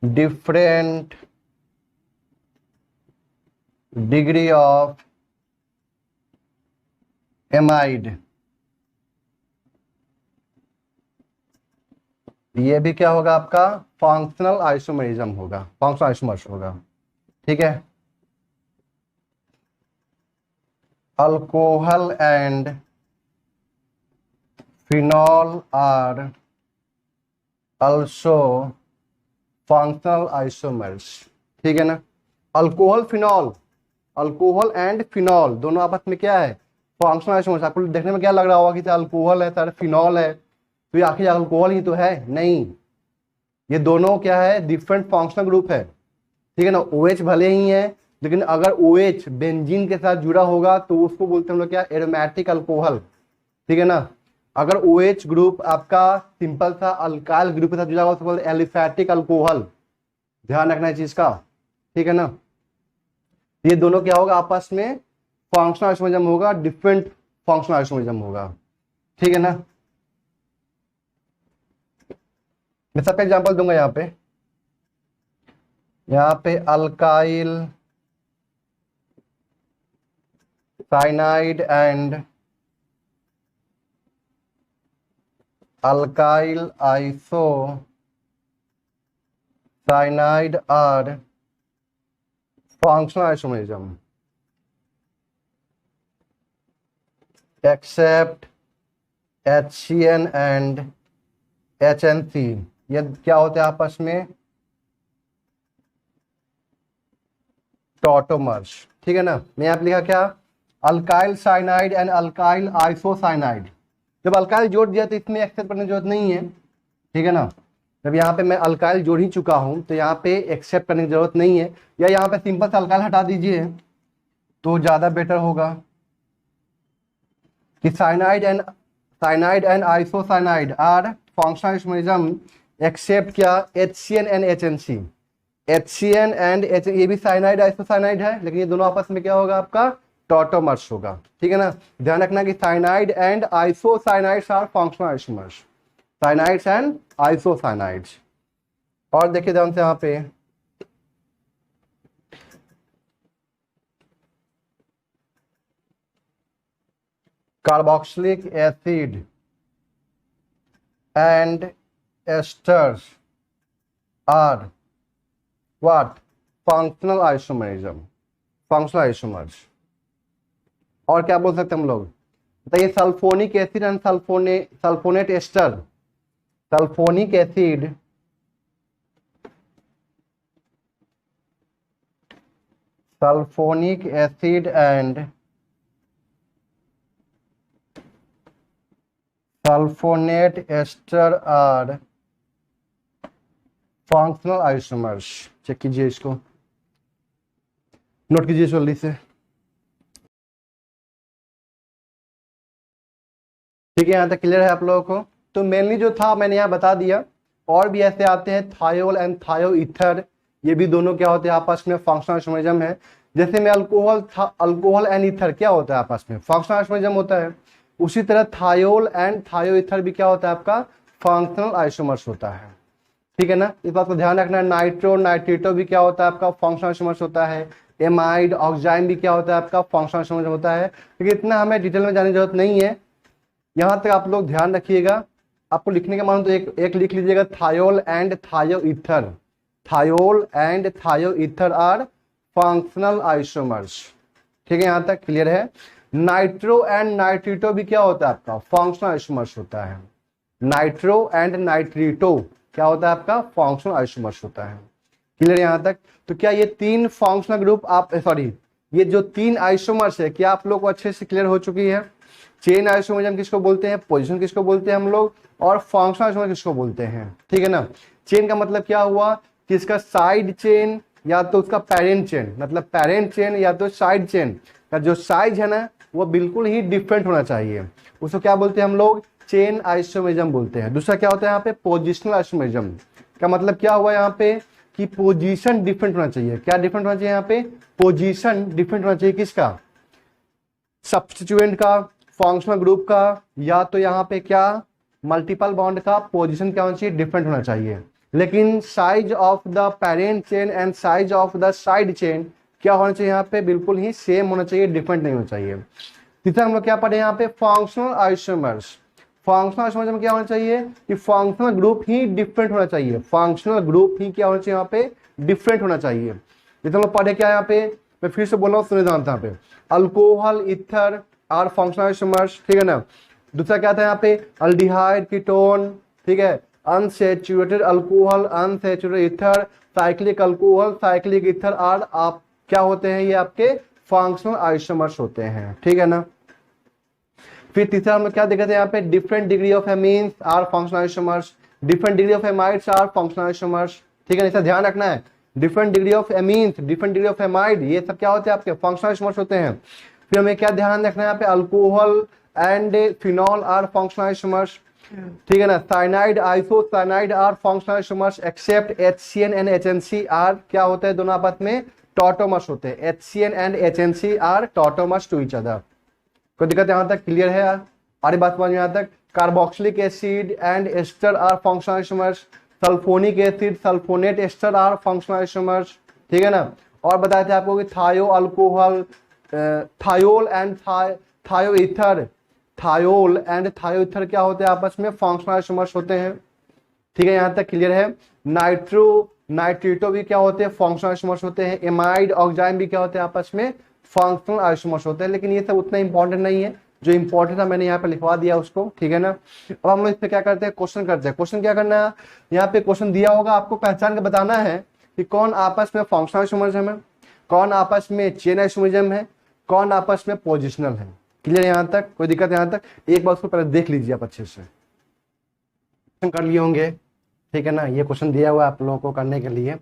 डिफरेंट डिग्री ऑफ एमाइड, ये भी क्या होगा आपका फंक्शनल आइसोमरिज्म होगा, फंक्शनल आइसोमर्स होगा। ठीक है, alcohol and phenol are also functional isomers. ठीक है ना, alcohol phenol, alcohol and phenol दोनों आपस में क्या है फंक्शनल आइसोमर्स। आपको देखने में क्या लग रहा होगा कि अल्कोहल है सर फिनॉल है, तो ये आखिर अल्कोहल ही तो है, नहीं, ये दोनों क्या है डिफरेंट फंक्शनल ग्रुप है। ठीक है ना, OH भले ही है, लेकिन अगर OH बेंजीन के साथ जुड़ा होगा तो उसको बोलते हैं हम लोग क्या एरोमेटिक अल्कोहल। ठीक है ना, अगर OH ग्रुप आपका सिंपल सा अल्काइल ग्रुप के साथ जुड़ा होगा तो बोलते हैं एलिफैटिक अल्कोहल। ध्यान रखना है चीज का। ठीक है ना, ये दोनों क्या होगा आपस में फंक्शनल आइसोमरिज्म होगा, डिफरेंट फंक्शनल आइसोमरिज्म होगा। ठीक है ना, मैं सबका एग्जांपल दूंगा यहाँ पे alkyl cyanide and alkyl isocyanide are functional isomerism except HCN and HNC, ये क्या होते हैं आपस में, टॉटोमर्स। ठीक है ना। मैं यहाँ पे लिखा क्या, alkyl cyanide and alkyl isocyanide. जब अल्काइल जोड़ दिया तो इसमें एक्सेप्ट करने की जरूरत नहीं है। ठीक है ना। जब यहाँ पे मैं अल्काइल जोड़ ही चुका हूं तो यहाँ पे एक्सेप्ट करने की जरूरत नहीं है, या यहाँ पे सिंपल से अल्काइल हटा दीजिए तो ज्यादा बेटर होगा कि cyanide and isocyanide are functional isomerism except क्या, HCN and HNC। HCN and H, ये भी साइनाइड आइसोसाइनाइड है, लेकिन ये दोनों आपस में क्या होगा आपका, टॉटोमर्स होगा। ठीक है ना। ध्यान रखना कि cyanide and isocyanides are functional isomers, cyanides and isocyanides. और देखिए ध्यान से यहाँ पे, carboxylic acid and esters are what, functional isomerism, functional isomers. और क्या बोल सकते हैं हम लोग, बताइए, sulphonic acid and sulphonate ester, sulphonic acid and sulphonate ester are functional isomers. Check कीजिए, इसको नोट कीजिए जल्दी से। ठीक है, यहाँ तक क्लियर है आप लोगों को। तो मेनली जो था मैंने यहाँ बता दिया। और भी ऐसे आते हैं, थायोल एंड थायो ईथर, ये भी दोनों क्या होते हैं आपस में, फंक्शनल आइसोमरिज्म है। जैसे में अल्कोहल था, अल्कोहल एंड ईथर क्या होता है आपस में, फंक्शनल आइसोमरिज्म होता है। उसी तरह थायोल एंड थायो ईथर भी क्या होता है आपका, फंक्शनल आइसोमर्स होता है। ठीक है ना। इस बात को ध्यान रखना है। नाइट्रो नाइट्रेटो भी क्या होता है आपका, फंक्शनल आइसोमर्स होता है। एमाइड ऑक्साइड भी क्या होता है आपका, फंक्शनल आइसोमर्स होता है। लेकिन इतना हमें डिटेल में जाने की जरूरत नहीं है। यहां तक आप लोग ध्यान रखिएगा, आपको लिखने के मानो तो एक लिख लीजिएगा, thiol and thio ether, thiol and thio ether are functional isomers. ठीक है, यहां तक क्लियर है। नाइट्रो एंड नाइट्रीटो भी क्या होता है आपका, फंक्शनल आइसोमर्स होता है। नाइट्रो एंड नाइट्रीटो क्या होता है आपका, फंक्शनल आइसोमर्स होता है। क्लियर यहां तक। तो क्या ये तीन फंक्शनल ग्रुप आप सॉरी ये जो तीन आइसोमर्स है, क्या आप लोग को अच्छे से क्लियर हो चुकी है। चेन आइसोमरिज्म किसको बोलते हैं, पोजीशन किसको बोलते हैं हम लोग, और फंक्शनल आइसोमरिज्म किसको बोलते हैं। ठीक है ना। चेन का मतलब क्या हुआ कि इसका साइड चेन या तो उसका पेरेंट चेन, मतलब पेरेंट चेन या तो साइड चेन का जो साइज है ना वो बिल्कुल ही डिफरेंट होना चाहिए। उसको क्या बोलते हैं हम लोग, चेन आइसोमरिज्म बोलते हैं। दूसरा क्या होता है यहाँ पे, पोजिशनल आइसोमरिज्म का मतलब क्या हुआ यहाँ पे कि पोजीशन डिफरेंट होना चाहिए। क्या डिफरेंट होना चाहिए यहाँ पे, पोजीशन डिफरेंट होना चाहिए। किसका, सब्स्टिट्यूएंट का, फंक्शनल ग्रुप का, या तो यहाँ पे क्या मल्टीपल बॉन्ड का पोजीशन क्या होना चाहिए, डिफरेंट होना चाहिए। लेकिन size of the parent chain and size of the side chain क्या होना चाहिए यहाँ पे, बिल्कुल ही सेम होना चाहिए, डिफरेंट नहीं होना चाहिए। तीसरा हम लोग क्या पढ़े यहाँ पे, फंक्शनल आइसोमर्स। फंक्शनल आइसोमर्स में क्या होना चाहिए कि फंक्शनल ग्रुप ही डिफरेंट होना चाहिए, फंक्शनल ग्रुप ही क्या होना चाहिए यहाँ पे, डिफरेंट होना चाहिए। जैसे हम लोग पढ़े क्या यहाँ पे, मैं फिर से बोल रहा हूँ, सुने ध्यान यहाँ पे, alcohol ether are functional isomers. ठीक है ना। दूसरा क्या था यहाँ पे, अल्डिहाइड कीटोन, ठीक है, unsaturated alcohol, unsaturated ether, cyclic alcohol, cyclic ether are आप क्या होते हैं, ये आपके फंक्शनल आइसोमर्स होते हैं। ठीक है ना। फिर तीसरा हम लोग क्या देखते हैं यहाँ पे, different degree of amines are functional isomers, different degree of amides are functional isomers. ठीक है ना, इसका ध्यान रखना है। Different degree of amines, different degree of amide, ये सब क्या होते हैं आपके, फंक्शनल आइसोमर्स होते हैं। फिर हमें क्या ध्यान रखना है यहाँ पे, alcohol and phenol are functional isomers. ठीक है ना। Cyanide isocyanide are functional isomers except HCN and HNC are क्या होते हैं, दोनों आपस में टॉटोमर्स होते हैं। HCN and HNC are tautomers to each other. कोई दिक्कत यहां तक क्लियर है यार, सारी बात समझ में यहां तक। Carboxylic acid and ester are functional isomers, sulphonic acid sulphonate ester are functional isomers. ठीक है ना। और बताए थे आपको कि thio alcohol, thiol and thio ether, thiol and thio ether क्या होते हैं आपस में, फंक्शनल आइसोमर्स होते हैं। ठीक है, यहां तक क्लियर है। नाइट्रो नाइट्रीटो भी क्या होते हैं, फंक्शनल आइसोमर्स होते हैं। एमाइड ऑक्साइड भी क्या होते हैं आपस में, फंक्शनल आइसोमर्स होते हैं। लेकिन ये सब उतना इंपॉर्टेंट नहीं है, जो इंपॉर्टेंट था मैंने यहाँ पे लिखवा दिया उसको, ठीक है ना। अब हम लोग इस पे क्या करते हैं, क्वेश्चन करते हैं। क्वेश्चन क्या करना है, यहाँ पे क्वेश्चन दिया होगा, आपको पहचान के बताना है कि कौन आपस में फंक्शनल आइसोमरिज्म है, कौन आपस में चेन आइसोमरिज्म है, कौन आपस में पोजिशनल है। क्लियर यहाँ तक, कोई दिक्कत यहाँ तक? एक बार उसको पहले देख लीजिए आप अच्छे से, कर लिए होंगे, ठीक है ना। ये क्वेश्चन दिया हुआ है आप लोगों को करने के लिए,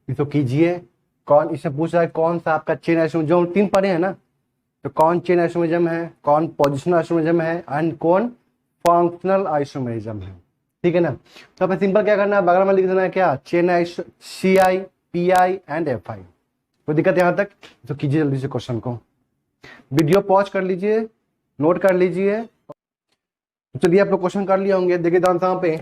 इसको कीजिए। कौन, इससे पूछ रहा है कौन सा आपका चेन आइसोमरिज्म, जो 3 पढ़े हैं ना, तो कौन चेन आइसोमरिज्म है, कौन पोजिशनल आइसोमरिज्म है एंड कौन फंक्शनल आइसोमरिज्म है, ठीक है ना। तो आप सिंपल क्या करना है, बगल में लिख देना है क्या, chain iso CI PI and FI। कोई दिक्कत यहाँ तक? तो कीजिए जल्दी से क्वेश्चन को, वीडियो पॉज कर लीजिए, नोट कर लीजिए। चलिए आप लोग क्वेश्चन कर लिए होंगे, देखिए ध्यान से यहाँ पे,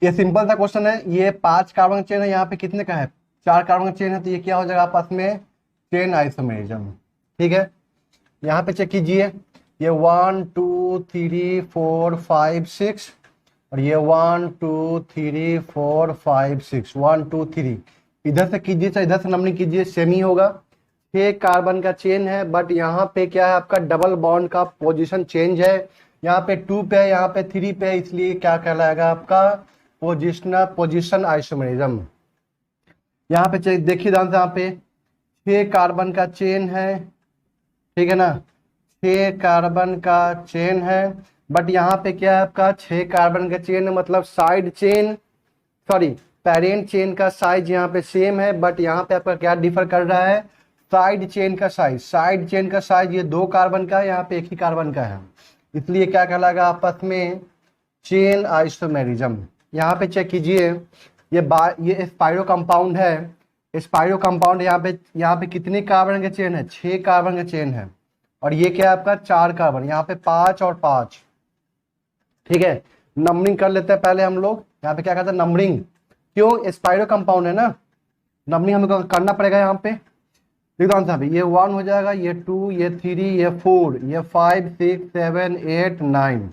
ये सिंपल सा क्वेश्चन है। ये 5 कार्बन चेन है, यहाँ पे कितने का है, 4 कार्बन चेन है, तो ये क्या हो जाएगा आपस में चेन आइसोमरिज्म, ठीक है। यहाँ पे चेक कीजिए, ये 1 2 3 4 5 6 और ये 1 2 3 4 5 6 1 2 3, इधर से कीजिए चाहे इधर से नंबरिंग कीजिए, सेम ही होगा। 6 कार्बन का चेन है, बट यहाँ पे क्या है आपका डबल बॉन्ड का पोजीशन चेंज है, यहाँ पे 2 पे है, यहाँ पे 3 पे है, इसलिए क्या कहलाएगा आपका पोजिशन आइसोमरिज्म। यहाँ पे देखिए ध्यान से, यहाँ पे 6 कार्बन का चेन है, ठीक है ना, 6 कार्बन का चेन है, बट यहाँ पे क्या है आपका 6 कार्बन का चेन है, मतलब side chain, sorry parent chain का साइज यहाँ पे सेम है, बट यहाँ पे आपका क्या डिफर कर रहा है, साइड चेन का साइज। साइड चेन का साइज ये 2 कार्बन का है, यहाँ पे 1 ही कार्बन का है, इसलिए क्या कहलाएगा आपस में चेन आइसोमेरिज्म। यहाँ पे चेक कीजिए, ये स्पाइरो कंपाउंड है, स्पाइरो कंपाउंड यहाँ पे कितने कार्बन के चेन है, 6 कार्बन के चेन है, और ये क्या है आपका 4 कार्बन, यहाँ पे 5 और 5, ठीक है। नंबरिंग कर लेते हैं पहले हम लोग, यहाँ पे क्या कहते हैं नंबरिंग, क्यों, स्पाइरो कंपाउंड है ना, नंबरिंग हम लोग करना पड़ेगा। यहाँ पे देख दो आंसर, ये 1 हो जाएगा, ये 2, ये 3, ये 4, ये 5 6 7 8 9,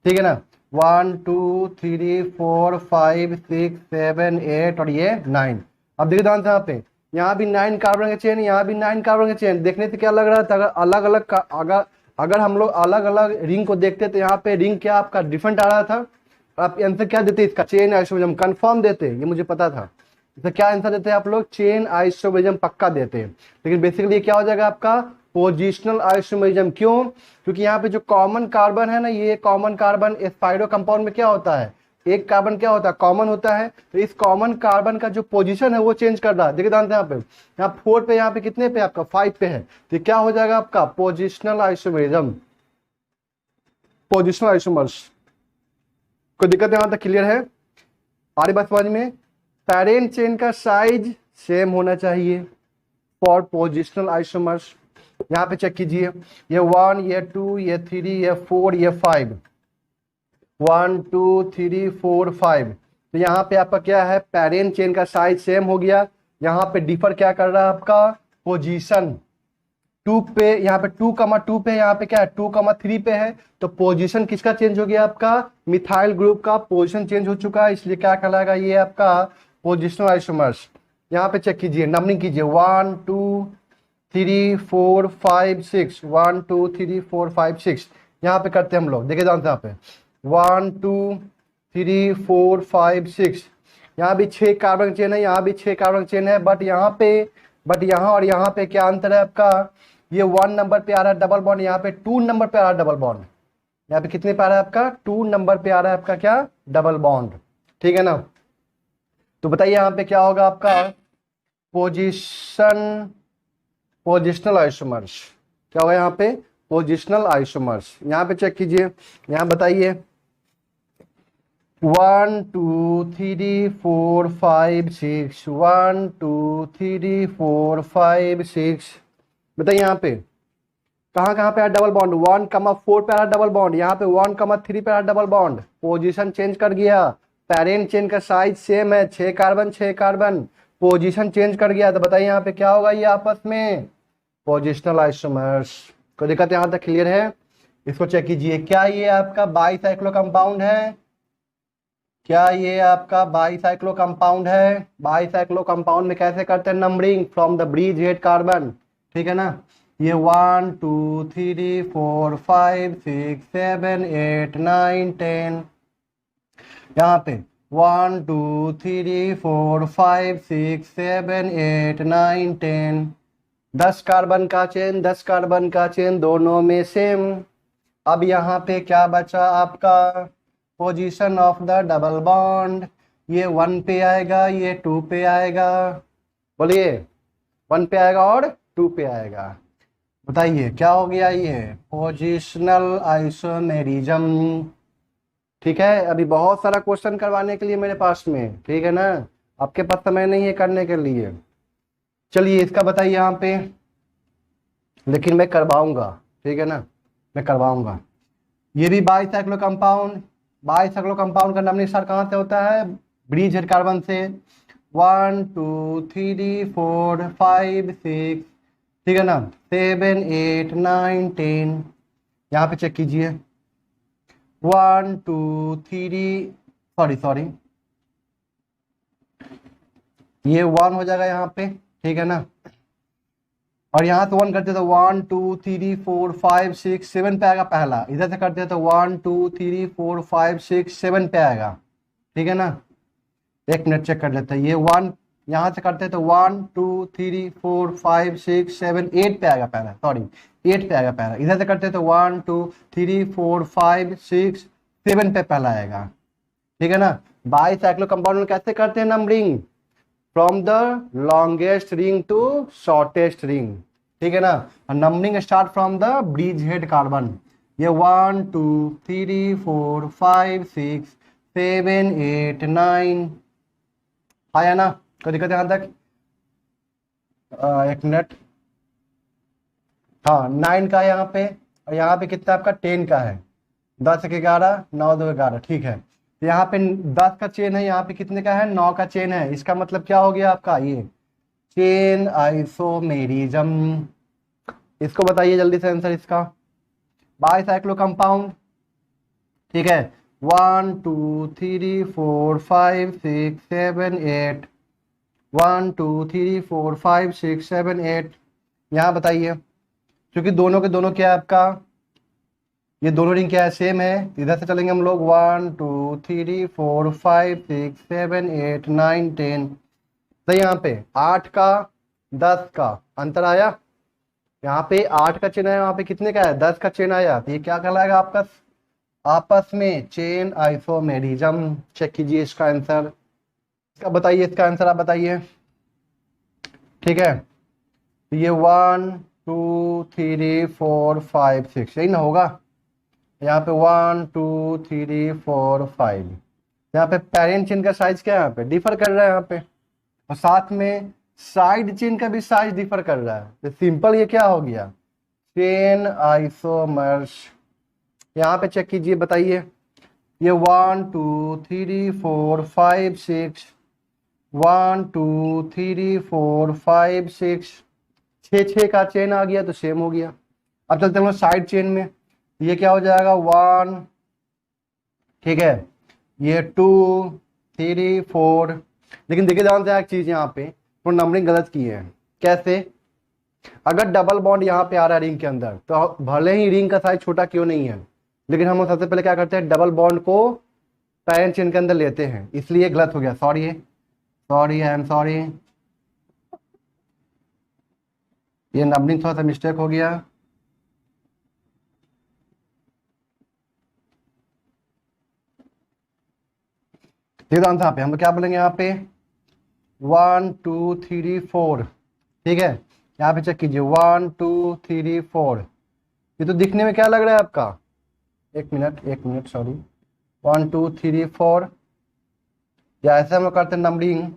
ठीक है ना। 1 2 3 4 5 6 7 8 और ये 9। अब देखिए ध्यान से, यहाँ भी 9 कार्बन के चेन, यहाँ भी 9 कार्बन के चेन। देखने से क्या लग रहा था, अगर हम लोग अलग अलग रिंग को देखते तो यहाँ पे रिंग क्या आपका डिफरेंट आ रहा था, आप आंसर क्या देते, इसका चेन आइसोमरिज्म कंफर्म देते, ये मुझे पता था। इसका क्या आंसर देते हैं आप लोग, चेन आइसोमरिज्म पक्का देते हैं। लेकिन बेसिकली क्या हो जाएगा आपका पोजिशनल आइसोमरिज्म, क्यों, क्योंकि यहाँ पे जो कॉमन कार्बन है ना, ये कॉमन कार्बन स्पाइरो कंपाउंड में क्या होता है, एक कार्बन क्या होता है, कॉमन होता है, तो इस कॉमन कार्बन का जो पोजीशन है वो चेंज कर रहा है। देखिए ध्यान से, यहाँ 4 पे, यहाँ पे कितने पे आपका 5 पे है, तो क्या हो जाएगा आपका पोजिशनल आइसोमरिज्म, पोजिशनल आइसोमर्स। कोई दिक्कत यहाँ तक क्लियर है? आगे बात समझ में, पेरेंट चेन का साइज सेम होना चाहिए फॉर पोजिशनल आइसोमर्स। यहाँ पे चेक कीजिए, ये 1, ये 2, ये 3, ये 4, ये 5, 1 2 3 4 5, तो यहाँ पे आपका क्या है, पेरेंट चेन का साइज सेम हो गया। यहाँ पे डिफर क्या कर रहा है आपका पोजीशन, 2 पे, यहाँ पे 2,2 पे, यहाँ पे क्या है 2,3 पे है, तो पोजीशन किसका चेंज हो गया आपका, मिथाइल ग्रुप का पोजीशन चेंज हो चुका है, इसलिए क्या कहलाएगा ये आपका पोजिशनल आइसोमर्स। यहाँ पे चेक कीजिए, नंबरिंग कीजिए, 1 2 3 4 5 6, 1 2 3 4 5 6, यहाँ पे करते हैं हम लोग। देखिए जानते हैं यहाँ पे 1 2 3 4 5 6, यहाँ भी 6 कार्बन चेन है, यहाँ भी 6 कार्बन चेन है, बट यहाँ और यहाँ पे क्या अंतर है आपका, ये 1 नंबर पे आ रहा है डबल बॉन्ड, यहाँ पे 2 नंबर पे आ रहा है डबल बॉन्ड। यहाँ पे कितने पे आ रहा है आपका, 2 नंबर पे आ रहा है आपका क्या, डबल बॉन्ड, ठीक है ना। तो बताइए यहाँ पे क्या होगा आपका पोजिशनल आइसोमर्स, क्या होगा यहाँ पे पोजिशनल आइसोमर्स। यहाँ पे चेक कीजिए, यहाँ बताइए 1 2 3 4 5 6, 1 2 3 4 5 6, बताइए यहाँ पे कहाँ पे आ डबल बॉन्ड, 1,4 पे आ डबल बॉन्ड, यहाँ पे 1,3 पे आ डबल बॉन्ड, पोजीशन चेंज कर गया। पेरेंट चेन का साइज सेम है, 6 कार्बन, पोजीशन चेंज कर गया, तो बताइए यहाँ पे क्या होगा, ये आपस में पोजिशनल आइसोमर्स। कोई दिक्कत यहाँ तक क्लियर है? इसको चेक कीजिए, क्या ये आपका बाईसाइक्लो कंपाउंड है, क्या ये आपका बाईसाइक्लो कंपाउंड है? बाईसाइक्लो कंपाउंड में कैसे करते हैं numbering, from the bridge head carbon, ठीक है ना। ये 1 2 3 4 5 6 7 8 9 10, यहाँ पे 1 2 3 4 5 6 7 8 9 10, 10 कार्बन का चेन 10 कार्बन का चेन दोनों में सेम। अब यहाँ पे क्या बचा आपका, position of the double bond, ये 1 पे आएगा, ये 2 पे आएगा, बोलिए 1 पे आएगा और 2 पे आएगा। बताइए क्या हो गया, ये पोजिशनल आइसोमेरिज्म। ठीक है, अभी बहुत सारा क्वेश्चन करवाने के लिए मेरे पास में, ठीक है ना, आपके पास समय नहीं है करने के लिए। चलिए इसका बताइए यहाँ पे, लेकिन मैं करवाऊंगा, ठीक है ना, मैं करवाऊंगा। ये भी बाईसाइक्लो कंपाउंड, बाईसाइक्लो कंपाउंड का नंबरिंग स्टार्ट कहाँ से होता है, ब्रिज हेड कार्बन से। 1 2 3 4 5 6, ठीक है ना, 7 8 9 10, यहाँ पे चेक कीजिए 1 2 3, सॉरी ये 1 हो जाएगा यहाँ पे, ठीक है ना, और यहाँ से 1 करते तो 1 2 3 4 5 6 7 पे आएगा पहला, इधर से करते तो 1 2 3 4 5 6 7 पे आएगा, ठीक है ना। एक मिनट चेक कर लेते हैं, ये 1 यहाँ से करते तो 1 2 3 4 5 6 7 8 पे आएगा पहला, सॉरी 8 पे आएगा पहला, इधर से करते तो 1 2 3 4 5 6 7 पे पहला आएगा, ठीक है ना। बाईसाइक्लो कंपाउंड में कैसे करते हैं numbering, from the longest ring to shortest ring, ठीक है ना। Numbering start from the bridge head carbon, ये 1 2 3 4 5 6 7 8 9 आया ना, कोई दिक्कत है यहाँ तक, एक मिनट, हाँ 9 का यहाँ पे, और यहाँ पे कितना आपका 10 का है, 10 के 11 9 2 11, ठीक है। तो यहाँ पे 10 का चेन है, यहाँ पे कितने का है 9 का चेन है, इसका मतलब क्या हो गया आपका, ये चेन आइसोमेरिज्म। इसको बताइए जल्दी से आंसर इसका, बाईसाइक्लो कंपाउंड, ठीक है, 1 2 3 4 5 6 7 8, 1 2 3 4 5 6 7 8, यहाँ बताइए, क्योंकि दोनों के दोनों क्या है आपका, ये दोनों रिंग क्या है सेम है, इधर से चलेंगे हम लोग 1 2 3 4 5 6 7 8 9 10, तो यहाँ पे 8 का 10 का अंतर आया, यहाँ पे 8 का चेन आया, यहाँ पे कितने का है 10 का चेन आया, तो ये क्या कहलाएगा आपका, आपस में चेन आइसोमेरिज्म। चेक कीजिए इसका आंसर, इसका बताइए, इसका आंसर आप बताइए, ठीक है। तो ये 1 2 3 4 5 6 यही ना होगा, यहाँ पे 1 2 3 4 5, यहाँ पे पेरेंट चेन का साइज क्या है, यहाँ पे डिफर कर रहा है यहाँ पे, और साथ में साइड चेन का भी साइज डिफर कर रहा है, तो सिंपल ये क्या हो गया, चेन आइसोमर्स। यहाँ पे चेक कीजिए, बताइए, ये 1 2 3 4 5 6, 1 2 3 4 5 6, 6 का चेन आ गया तो सेम हो गया। अब चलते हैं साइड चेन में, ये क्या हो जाएगा 1, ठीक है, ये 2 3 4, लेकिन देखिए ध्यान से एक चीज यहाँ पे तो नंबरिंग गलत की है, कैसे, अगर डबल बॉन्ड यहाँ पे आ रहा है रिंग के अंदर, तो भले ही रिंग का साइज छोटा क्यों नहीं है, लेकिन हम सबसे पहले क्या करते हैं, डबल बॉन्ड को पेरेंट चेन के अंदर लेते हैं, इसलिए गलत हो गया, sorry sorry I am sorry, ये नंबरिंग थोड़ा सा मिस्टेक हो गया। ध्यान से हम क्या बोलेंगे यहाँ पे 1 2 3 4, ठीक है, यहाँ पे चेक कीजिए 1 2 3 4, ये तो दिखने में क्या लग रहा है आपका, एक मिनट सॉरी, 1 2 3 4, या ऐसे हम लोग करते हैं नंबरिंग,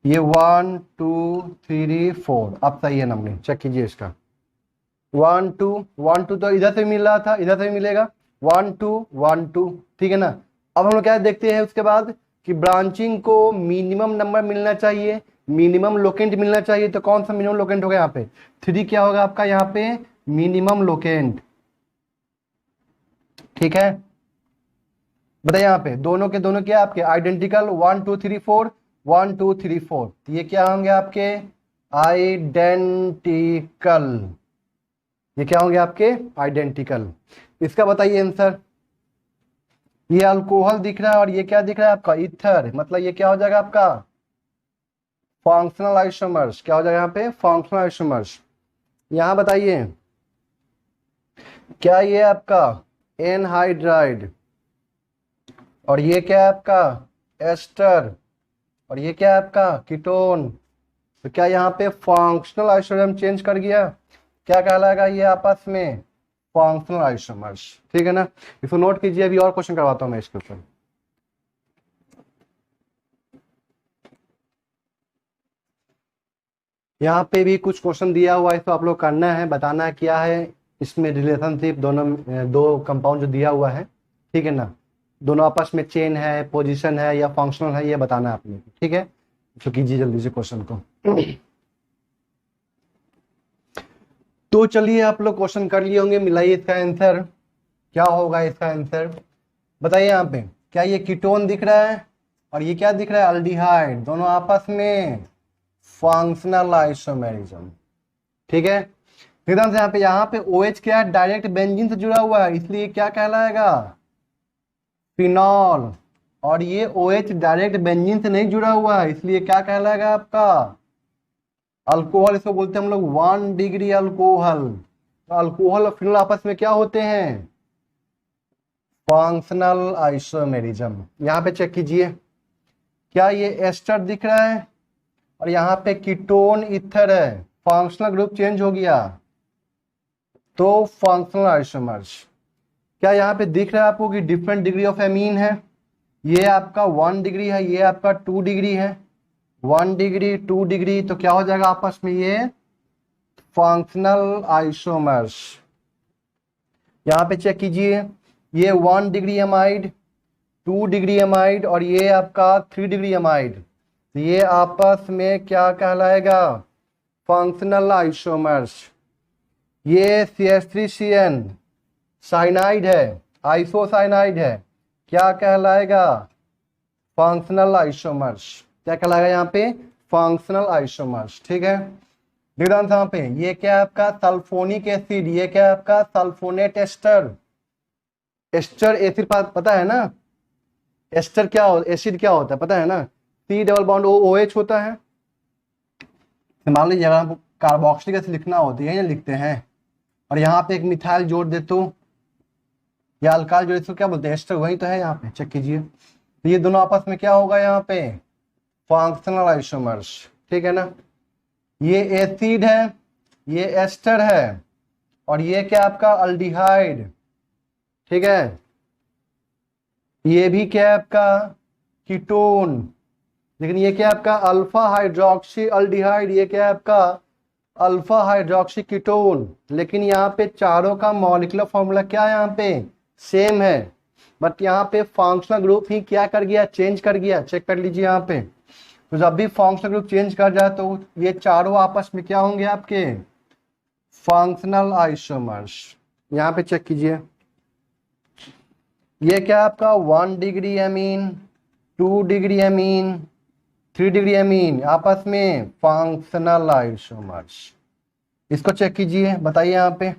ये 1 2 3 4, अब सही है नंबरिंग, चेक कीजिए इसका 1 2 1 2, तो इधर से मिल रहा था, इधर से मिलेगा 1 2 1 2, ठीक है ना। अब हम लोग क्या देखते हैं उसके बाद कि ब्रांचिंग को मिनिमम नंबर मिलना चाहिए, मिनिमम लोकेंट मिलना चाहिए, तो कौन सा मिनिमम लोकेंट होगा यहाँ पे 3, क्या होगा आपका यहाँ पे मिनिमम लोकेंट, ठीक है। बताइए यहाँ पे दोनों के दोनों क्या आपके आइडेंटिकल 1 2 3 4 1 2 3 4, ये क्या होंगे आपके आइडेंटिकल, ये क्या होंगे आपके आइडेंटिकल। इसका बताइए आंसर। ये अल्कोहल दिख रहा है और ये क्या दिख रहा है आपका ईथर, मतलब ये क्या हो जाएगा आपका फंक्शनल आइसोमर्स। क्या हो जाएगा यहाँ पे फंक्शनल आइसोमर्स। यहाँ बताइए क्या ये आपका एनहाइड्राइड और ये क्या है आपका एस्टर और ये क्या है आपका कीटोन, तो क्या यहाँ पे फंक्शनल आइसोमर चेंज कर गया, क्या कहलाएगा ये आपस में फंक्शनल आइसोमर्स। ठीक है ना, इसको नोट कीजिए। अभी और क्वेश्चन करवाता हूं मैं इसके ऊपर। यहाँ पे भी कुछ क्वेश्चन दिया हुआ है, इसको आप लोग करना है, बताना है क्या है इसमें रिलेशनशिप, दोनों दो कंपाउंड जो दिया हुआ है, ठीक है ना, दोनों आपस में चेन है, पोजीशन है या फंक्शनल है, ये बताना है आपने। ठीक है, तो कीजिए जल्दी से क्वेश्चन को। तो चलिए आप लोग क्वेश्चन कर लिए होंगे, मिलाइए इसका आंसर। क्या होगा इसका आंसर बताइए। यहाँ पे क्या ये कीटोन दिख रहा है और ये क्या दिख रहा है अल्डिहाइड, दोनों आपस में फंक्शनल आइसोमेरिज्म। ठीक है, एकदम से यहाँ पे OH क्या है डायरेक्ट बेंजीन से जुड़ा हुआ है, इसलिए क्या कहलाएगा फिनॉल। और ये OH डायरेक्ट बेंजीन से नहीं जुड़ा हुआ है, इसलिए क्या कहलाएगा आपका अल्कोहल। इसको बोलते हैं हम लोग 1 डिग्री अल्कोहल। तो अल्कोहल और फिनॉल आपस में क्या होते हैं फंक्शनल आइसोमेरिज्म। यहाँ पे चेक कीजिए, क्या ये एस्टर दिख रहा है और यहाँ पे कीटोन ईथर है, फंक्शनल ग्रुप चेंज हो गया तो फंक्शनल आइसोमर्स। क्या यहाँ पे दिख रहा है आपको कि डिफरेंट डिग्री ऑफ एमीन है, ये आपका 1 डिग्री है, ये आपका 2 डिग्री है, 1 डिग्री 2 डिग्री, तो क्या हो जाएगा आपस में ये फंक्शनल आइसोमर्स। यहाँ पे चेक कीजिए, ये 1 डिग्री एमाइड, 2 डिग्री एमाइड और ये आपका 3 डिग्री एमाइड, तो ये आपस में क्या कहलाएगा फंक्शनल आइसोमर्स। ये CH3CN साइनाइड है, आइसोसाइनाइड है, क्या कहलाएगा फंक्शनल आइसोमर्स। क्या कहलाएगा यहाँ पे फंक्शनल आइसोमर्स। ठीक है, ध्यान से यहाँ पे ये क्या है आपका सल्फोनिक एसिड, ये क्या है आपका सल्फोनेट एस्टर। एस्टर एसिड पता है ना, एस्टर क्या हो एसिड क्या होता है पता है ना, C डबल बॉन्ड OH होता है। मान लीजिए अगर हमको कार्बोक्सिलिक एसिड लिखना होता है, यही लिखते हैं, और यहाँ पे एक मिथाइल जोड़ देते हो या अल्काइल जोड़ देते हो, क्या बोलते हैं एस्टर, वही तो है। यहाँ पे चेक कीजिए, तो ये दोनों आपस में क्या होगा यहाँ पे फंक्शनल आइसोमर्स। ठीक है ना, ये एसिड है, ये एस्टर है और ये क्या आपका अल्डिहाइड। ठीक है, ये भी क्या है आपका कीटोन, लेकिन ये क्या है आपका अल्फा हाइड्रोक्सी अल्डिहाइड, ये क्या है आपका अल्फा हाइड्रोक्सी कीटोन। लेकिन यहाँ पे चारों का मॉलिक्यूलर फॉर्मूला क्या है यहाँ पे सेम है, बट यहाँ पे फंक्शनल ग्रुप ही क्या कर गया चेंज कर गया। चेक कर लीजिए यहाँ पे, तो जब भी फंक्शनल ग्रुप चेंज कर जाए तो ये चारों आपस में क्या होंगे आपके फंक्शनल आइसोमर्स। यहाँ पे चेक कीजिए, ये क्या आपका 1 degree amine, 2 degree amine, 3 degree amine, आपस में फंक्शनल आइसोमर्स। इसको चेक कीजिए, बताइए यहाँ पे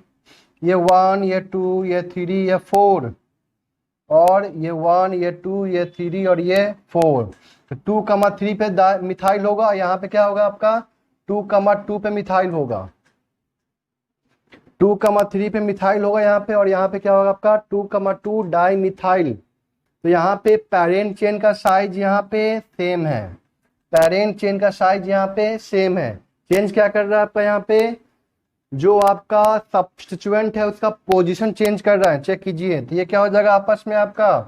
ये 1 ये 2 ये 3 ये 4 और ये 1 ये 2 ये 3 और ये 4, तो 2,3 पे मिथाइल होगा, यहाँ पे क्या होगा आपका 2,2 पे मिथाइल होगा, 2,3 पे मिथाइल होगा यहाँ पे, और यहाँ पे क्या होगा आपका 2,2 डाई मिथाइल। तो यहाँ पे पेरेंट चेन का साइज यहाँ पे सेम है, पेरेंट चेन का साइज यहाँ पे सेम है। चेंज क्या कर रहा है आपका यहाँ पे जो आपका सब्स्टिट्यूएंट है उसका पोजीशन चेंज कर रहा है। चेक कीजिए, तो ये क्या हो जाएगा आपस में आपका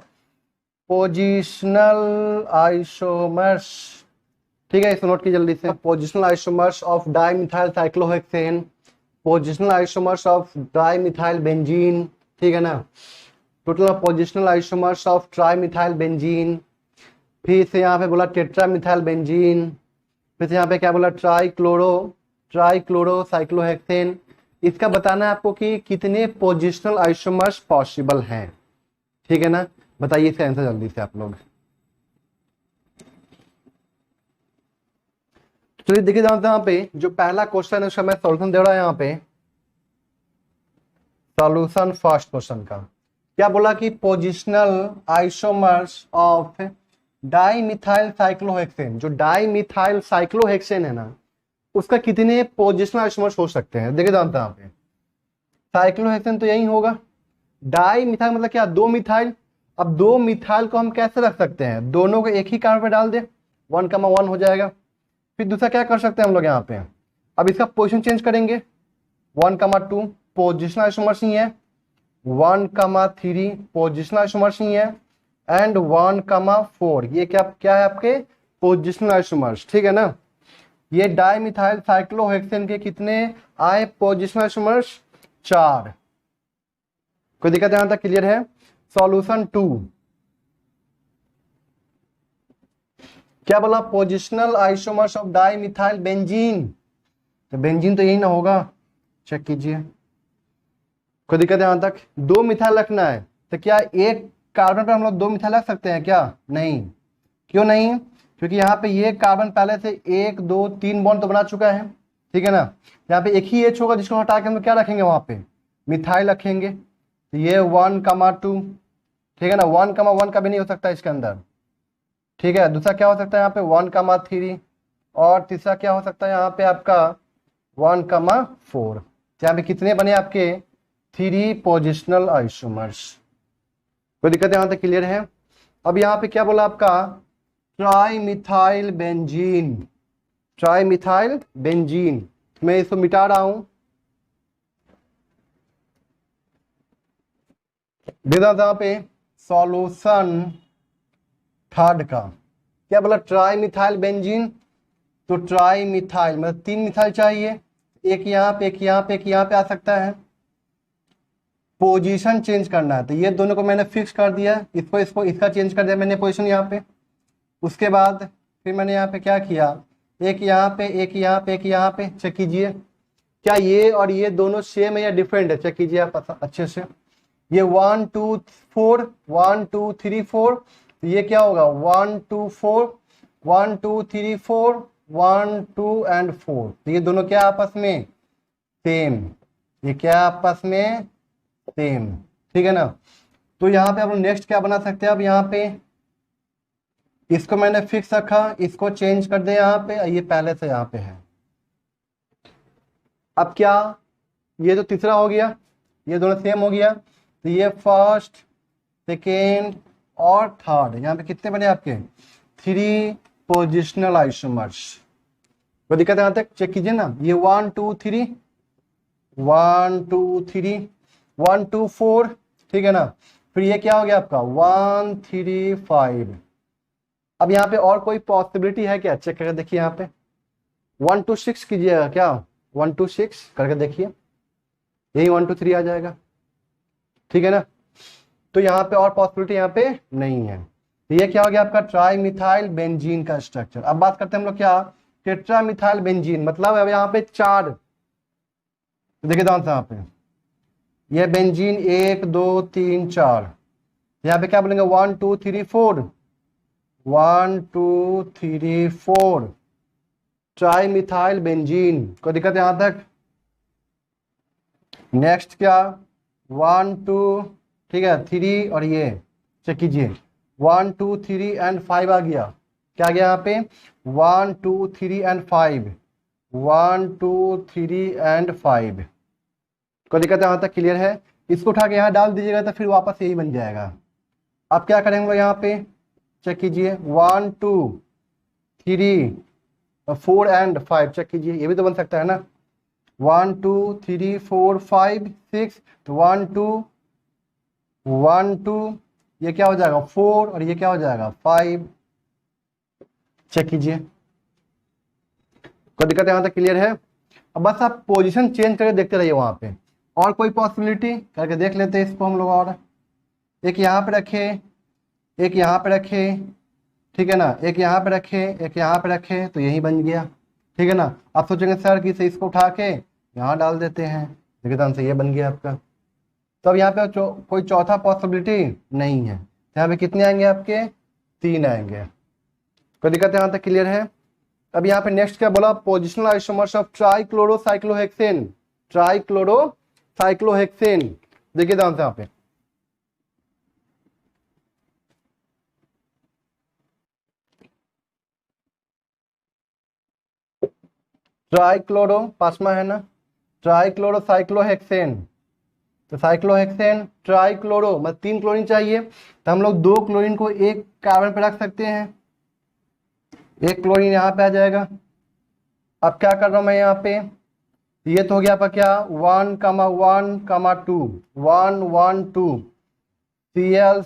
पोजिशनल आइसोमर्स। ठीक है, इसको नोट की जल्दी से, positional isomers of dimethyl cyclohexane, positional isomers of dimethyl benzene. ठीक है ना, total positional isomers of trimethyl benzene, फिर से यहाँ पे बोला टेट्रामिथाइल बेंजीन, फिर से यहाँ पे क्या बोला ट्राइक्लोरो साइक्लोहेक्सेन। इसका बताना है आपको कि कितने पोजिशनल आइसोमर्स पॉसिबल हैं। ठीक है ना, बताइए इसका आंसर जल्दी से आप लोग। चलिए देखिए यहाँ पे जो पहला क्वेश्चन है उसका मैं सॉल्यूशन दे रहा हूं यहाँ पे। सॉल्यूशन फर्स्ट क्वेश्चन का क्या बोला कि positional isomers of dimethyl cyclohexane, जो डाइमिथाइल साइक्लोहेक्सेन है ना, उसका कितने पोजिशनल आइसोमर्स हो सकते हैं। देखिए जानते हैं यहाँ पे साइक्लोहेक्सेन तो यही होगा। डाई मिथाइल मतलब क्या, दो मिथाइल। अब दो मिथाइल को हम कैसे रख सकते हैं, दोनों को एक ही कार्बन पे डाल दे, 1,1 हो जाएगा। फिर दूसरा क्या कर सकते हैं हम लोग यहाँ पे, अब इसका पोजीशन चेंज करेंगे, 1,2 पोजिशनल आइसोमर्स ही है, 1,3 पोजिशनल आइसोमर्स ही है, एंड 1,4 ये क्या क्या है आपके पोजिशनल आइसोमर्स, ठीक है ना। ये डाइमिथाइल साइक्लोहेक्सेन के कितने आए पोजिशनल आइसोमर्स, 4। कोई दिक्कत यहां तक क्लियर है। सॉल्यूशन 2 क्या बोला, positional isomers of dimethyl benzene, तो बेंजीन तो यही ना होगा, चेक कीजिए। कोई दिक्कत है यहां तक। दो मिथाइल रखना है तो क्या एक कार्बन पर हम लोग दो मिथाइल रख सकते हैं क्या, नहीं। क्यों नहीं, क्योंकि यहाँ पे ये कार्बन पहले से 1 2 3 बॉन्ड तो बना चुका है, ठीक है ना। यहाँ पे एक ही एच होगा जिसको हटा के हम लोग क्या रखेंगे, वहां पे मिथाइल रखेंगे। तो ये 1,2 ठीक है ना, 1,1 का भी नहीं हो सकता इसके अंदर, ठीक है। दूसरा क्या हो सकता है यहाँ पे 1,3, और तीसरा क्या हो सकता है यहाँ पे आपका 1,4। यहाँ पे कितने बने आपके, 3 पोजिशनल आइसोमर्स। कोई दिक्कत यहाँ तक क्लियर है। अब यहाँ पे क्या बोला आपका, ट्राइमिथाइल बेंजीन, ट्राइमिथाइल बेंजीन। मैं इसको मिटा रहा हूं, यहाँ पे सॉल्यूशन थर्ड का क्या बोला, ट्राइमिथाइल बेंजीन। तो ट्राइमिथाइल मतलब 3 मिथाइल चाहिए, एक यहाँ पे एक यहाँ पे एक यहाँ पे आ सकता है। पोजीशन चेंज करना है तो ये दोनों को मैंने फिक्स कर दिया, इसको इसको इसका चेंज कर दिया मैंने पोजीशन यहाँ पे। उसके बाद फिर मैंने यहाँ पे क्या किया, एक यहाँ पे एक यहाँ पे एक यहाँ पे, चेक कीजिए क्या ये और ये दोनों सेम है या डिफरेंट है, चेक कीजिए आप अच्छे से। ये 1 2 4 1 2 3 4, तो ये क्या होगा 1 2 4 1 2 3 4 1 2 एंड 4, तो ये दोनों क्या आपस में सेम, ये क्या आपस में सेम, ठीक है ना। तो यहाँ पे आप लोग नेक्स्ट क्या बना सकते हैं, अब यहाँ पे इसको मैंने फिक्स रखा, इसको चेंज कर दे यहाँ पे, ये पहले से यहाँ पे है। अब क्या, ये तो तीसरा हो गया, ये दोनों सेम हो गया, तो ये फर्स्ट सेकेंड और थर्ड, यहाँ पे कितने बने आपके 3 पोजिशनल आइसोमर्स। कोई दिक्कत है यहाँ तक, चेक कीजिए ना। ये 1 2 3 1 2 3 1 2 4, ठीक है ना। फिर ये क्या हो गया आपका 1 3 5। अब यहाँ पे और कोई पॉसिबिलिटी है क्या, चेक करके देखिए यहाँ पे 1 2 6 कीजिएगा क्या, 1 2 6 करके देखिए, यही 1 2 3 आ जाएगा, ठीक है ना। तो यहाँ पे और पॉसिबिलिटी यहाँ पे नहीं है। तो ये क्या हो गया आपका ट्राइमिथाइल बेंजीन का स्ट्रक्चर। अब बात करते हैं हम लोग क्या, टेट्रामिथाइल बेंजीन, मतलब अब यहाँ पे 4, देखिए यहाँ पे ये बेंजीन 1 2 3 4, यहाँ पे क्या बोलेंगे 1 2 3 4 1 2 3 4 ट्राइमिथाइल बेंजीन। कोई दिक्कत यहां तक। नेक्स्ट क्या 1 2, ठीक है 3 और ये चेक कीजिए 1 2 3 एंड 5 आ गया, क्या आ गया यहाँ पे 1 2 3 एंड 5 1 2 3 एंड 5। कोई दिक्कत यहां तक क्लियर है। इसको उठा के यहाँ डाल दीजिएगा तो फिर वापस यही बन जाएगा। अब क्या करेंगे यहाँ पे, चेक कीजिए 1 2 3 4 एंड 5, चेक कीजिए ये भी तो बन सकता है ना, 1 2 3 4 5 6, तो 1 2 1 2, ये क्या हो जाएगा 4 और ये क्या हो जाएगा 5, चेक कीजिए। कोई दिक्कत यहां तक क्लियर है। अब बस आप पोजीशन चेंज करके देखते रहिए वहां पे, और कोई पॉसिबिलिटी करके देख लेते हैं इसको हम लोग। और एक यहाँ पे रखे, एक यहाँ पे रखे, ठीक है ना, एक यहाँ पे रखे एक यहाँ पे रखे, तो यही बन गया, ठीक है ना। आप सोचेंगे सर कि से इसको उठा के यहाँ डाल देते हैं, देखिए तो हमसे ये बन गया आपका। तो अब यहाँ पे कोई चौथा पॉसिबिलिटी नहीं है, यहाँ पे कितने आएंगे आपके 3 आएंगे। कोई दिक्कत यहाँ तक क्लियर है। अब यहाँ पे नेक्स्ट क्या बोला, पोजिशनल आइसोमर्स ऑफ ट्राइक्लोरोसाइक्लोहेक्सेन, ट्राइक्लोरोसाइक्लोहेक्सेन। देखिए ध्यान से यहाँ पे, ट्राइक्लोरो पास में है ना, ट्राइक्लोरोसाइक्लोहेक्सेन, तो साइक्लोहेक्सेन ट्राइक्लोरो मतलब 3 क्लोरीन चाहिए, तो हम लोग 2 क्लोरीन को एक कार्बन पे रख सकते हैं, एक क्लोरीन यहाँ पे आ जाएगा। अब क्या कर रहा हूं मैं यहाँ पे, ये तो हो गया आपका क्या 1,1,2 1 1 2 Cl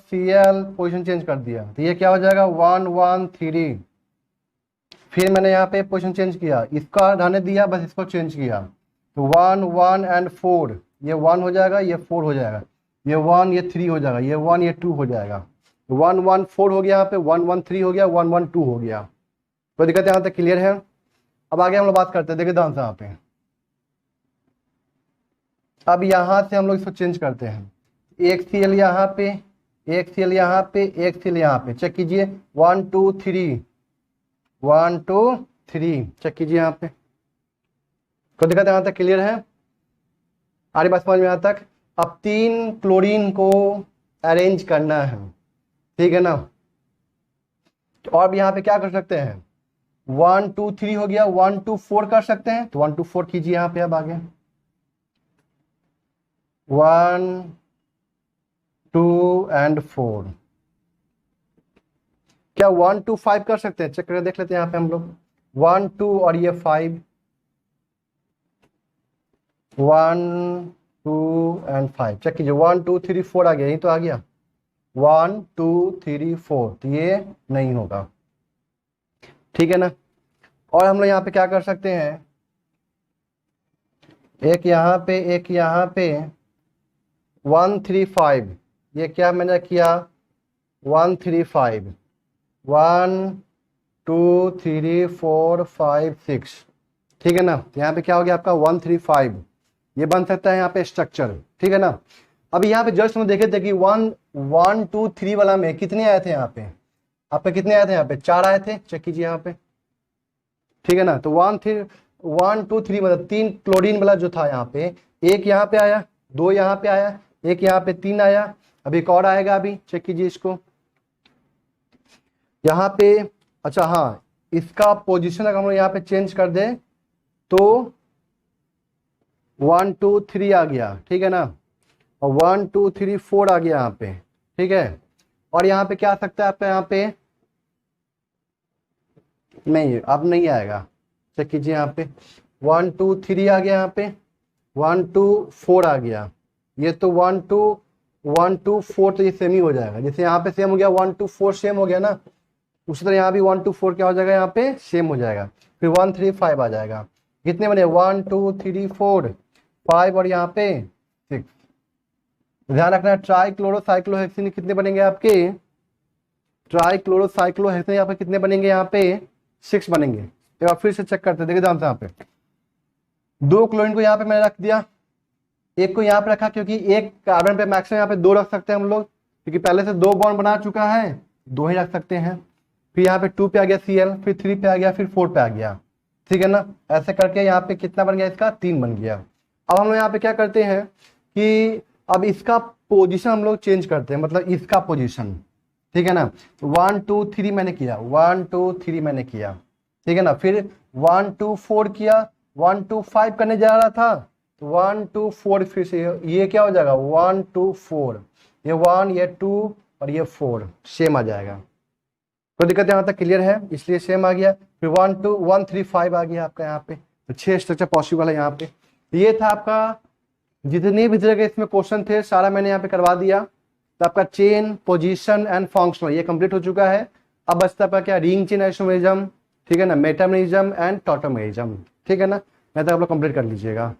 पोजिशन चेंज कर दिया, तो ये क्या हो जाएगा 1 1 3। फिर मैंने यहाँ पे पोजिशन चेंज किया, इसका रहने दिया, बस इसको चेंज किया, तो 1 1 एंड 4, ये 1 हो जाएगा, ये 4 हो जाएगा, ये 1 ये 3 हो जाएगा, ये 1 ये 2 हो जाएगा, 1 1 4 हो गया यहाँ पे, 1 1 3 हो गया, 1 1 2 हो गया। कोई दिक्कत यहाँ तक क्लियर है। अब आगे हम लोग बात करते हैं, देखिए ध्यान से यहाँ पे, अब यहाँ से हम लोग इसको चेंज करते हैं, एक Cl यहाँ पे, एक Cl यहाँ पे, एक Cl यहाँ पे, चेक कीजिए 1 2 3 1 2 3, चेक कीजिए यहाँ पे। कोई दिक्कत यहाँ तक क्लियर है, आगे बात समझ में यहाँ तक। अब 3 क्लोरीन को अरेंज करना है, ठीक है ना, तो और भी यहाँ पे क्या कर सकते हैं, 1 2 3 हो गया, 1 2 4 कर सकते हैं, तो 1 2 4 कीजिए यहाँ पे। अब आगे 1 2 एंड 4, क्या 1 2 5 कर सकते हैं, चेक करके देख लेते हैं यहाँ पे हम लोग, 1 2 और ये 5, 1 2 एंड 5, चेक कीजिए 1 2 3 4 आ गया, यही तो आ गया 1 2 3 4, तो ये नहीं होगा, ठीक है ना। और हम लोग यहाँ पे क्या कर सकते हैं, एक यहाँ पे, एक यहाँ पे 1 3 5, ये क्या मैंने किया 1 3 5, 1 2 3 4 5 6, ठीक है ना, तो यहाँ पे क्या हो गया आपका 1 3 5, ये बन सकता है यहाँ पे स्ट्रक्चर, ठीक है ना। अभी यहाँ पे जस्ट हम देखे थे कि 1 1 2 3 वाला में कितने आए थे, यहाँ पे आप कितने आए थे, यहाँ पे 4 आए थे, चेक कीजिए यहाँ पे, ठीक है ना। तो 1 2 3 मतलब 3 क्लोरीन वाला जो था यहाँ पे, एक यहाँ पे आया, 2 यहाँ पे आया, एक यहाँ पे 3 आया, अभी एक और आएगा, अभी चेक कीजिए इसको यहाँ पे। अच्छा हाँ, इसका पोजीशन अगर हम लोग यहाँ पे चेंज कर दें तो 1 2 3 आ गया, ठीक है ना, और 1 2 3 4 आ गया यहाँ पे, ठीक है। और यहाँ पे क्या आ सकता है आपका, यहाँ पे नहीं, अब नहीं आएगा, चेक कीजिए यहाँ पे 1 2 3 आ गया, यहाँ पे 1 2 4 आ गया, ये तो 1 2 4, तो ये सेम ही हो जाएगा, जैसे यहाँ पे सेम हो गया 1 2 4 सेम हो गया ना, उसी तरह यहाँ भी 1 2 4 क्या हो जाएगा, यहाँ पे सेम हो जाएगा, फिर 1 3 5 आ जाएगा, कितने बने 1 2 3 4 5 और यहाँ पे 6। ध्यान रखना ट्राइक्लोरोसाइक्लोहेक्सेन कितने बनेंगे आपके, ट्राइक्लोरोसाइक्लोहेक्सेन यहाँ पे कितने बनेंगे, यहाँ पे 6 बनेंगे। एक बार फिर से चेक करते हैं, देखिए ध्यान से यहाँ पे 2 क्लोरीन को यहाँ पे मैंने रख दिया, एक को यहाँ पे रखा क्योंकि एक कार्बन पे मैक्सिमम यहाँ पे 2 रख सकते हैं हम लोग, क्योंकि पहले से 2 बॉन्ड बना चुका है, 2 ही रख सकते हैं। फिर यहाँ पे 2 पे आ गया Cl, फिर 3 पे आ गया, फिर 4 पे आ गया, ठीक है ना। ऐसे करके यहाँ पे कितना बन गया, इसका 3 बन गया। अब हम लोग यहाँ पे क्या करते हैं कि अब इसका पोजीशन हम लोग चेंज करते हैं, मतलब इसका पोजीशन, ठीक है ना। 1 2 3 मैंने किया, 1 2 3 मैंने किया, ठीक है ना। फिर 1 2 4 किया, 1 2 5 करने जा रहा था, तो 1 2 4 फिर से ये क्या हो जाएगा 1 2 4, ये 1 ये 2 और ये 4 सेम आ जाएगा। कोई दिक्कत यहाँ तक क्लियर है, इसलिए सेम आ गया। फिर 1 2 1 3 5 आ गया आपका यहाँ पे, तो 6 स्ट्रक्चर पॉसिबल है यहाँ पे। ये था आपका, जितने भी तरह के इसमें क्वेश्चन थे सारा मैंने यहाँ पे करवा दिया। तो आपका चेन, पोजीशन एंड फंक्शनल ये कंप्लीट हो चुका है। अब बचता आपका क्या, रिंग चेन आइसोमेरिज्म, ठीक है ना, मेटामेरिज्म एंड टॉटोमेरिज्म, ठीक है ना। मैं तो आप लोग कंप्लीट कर लीजिएगा।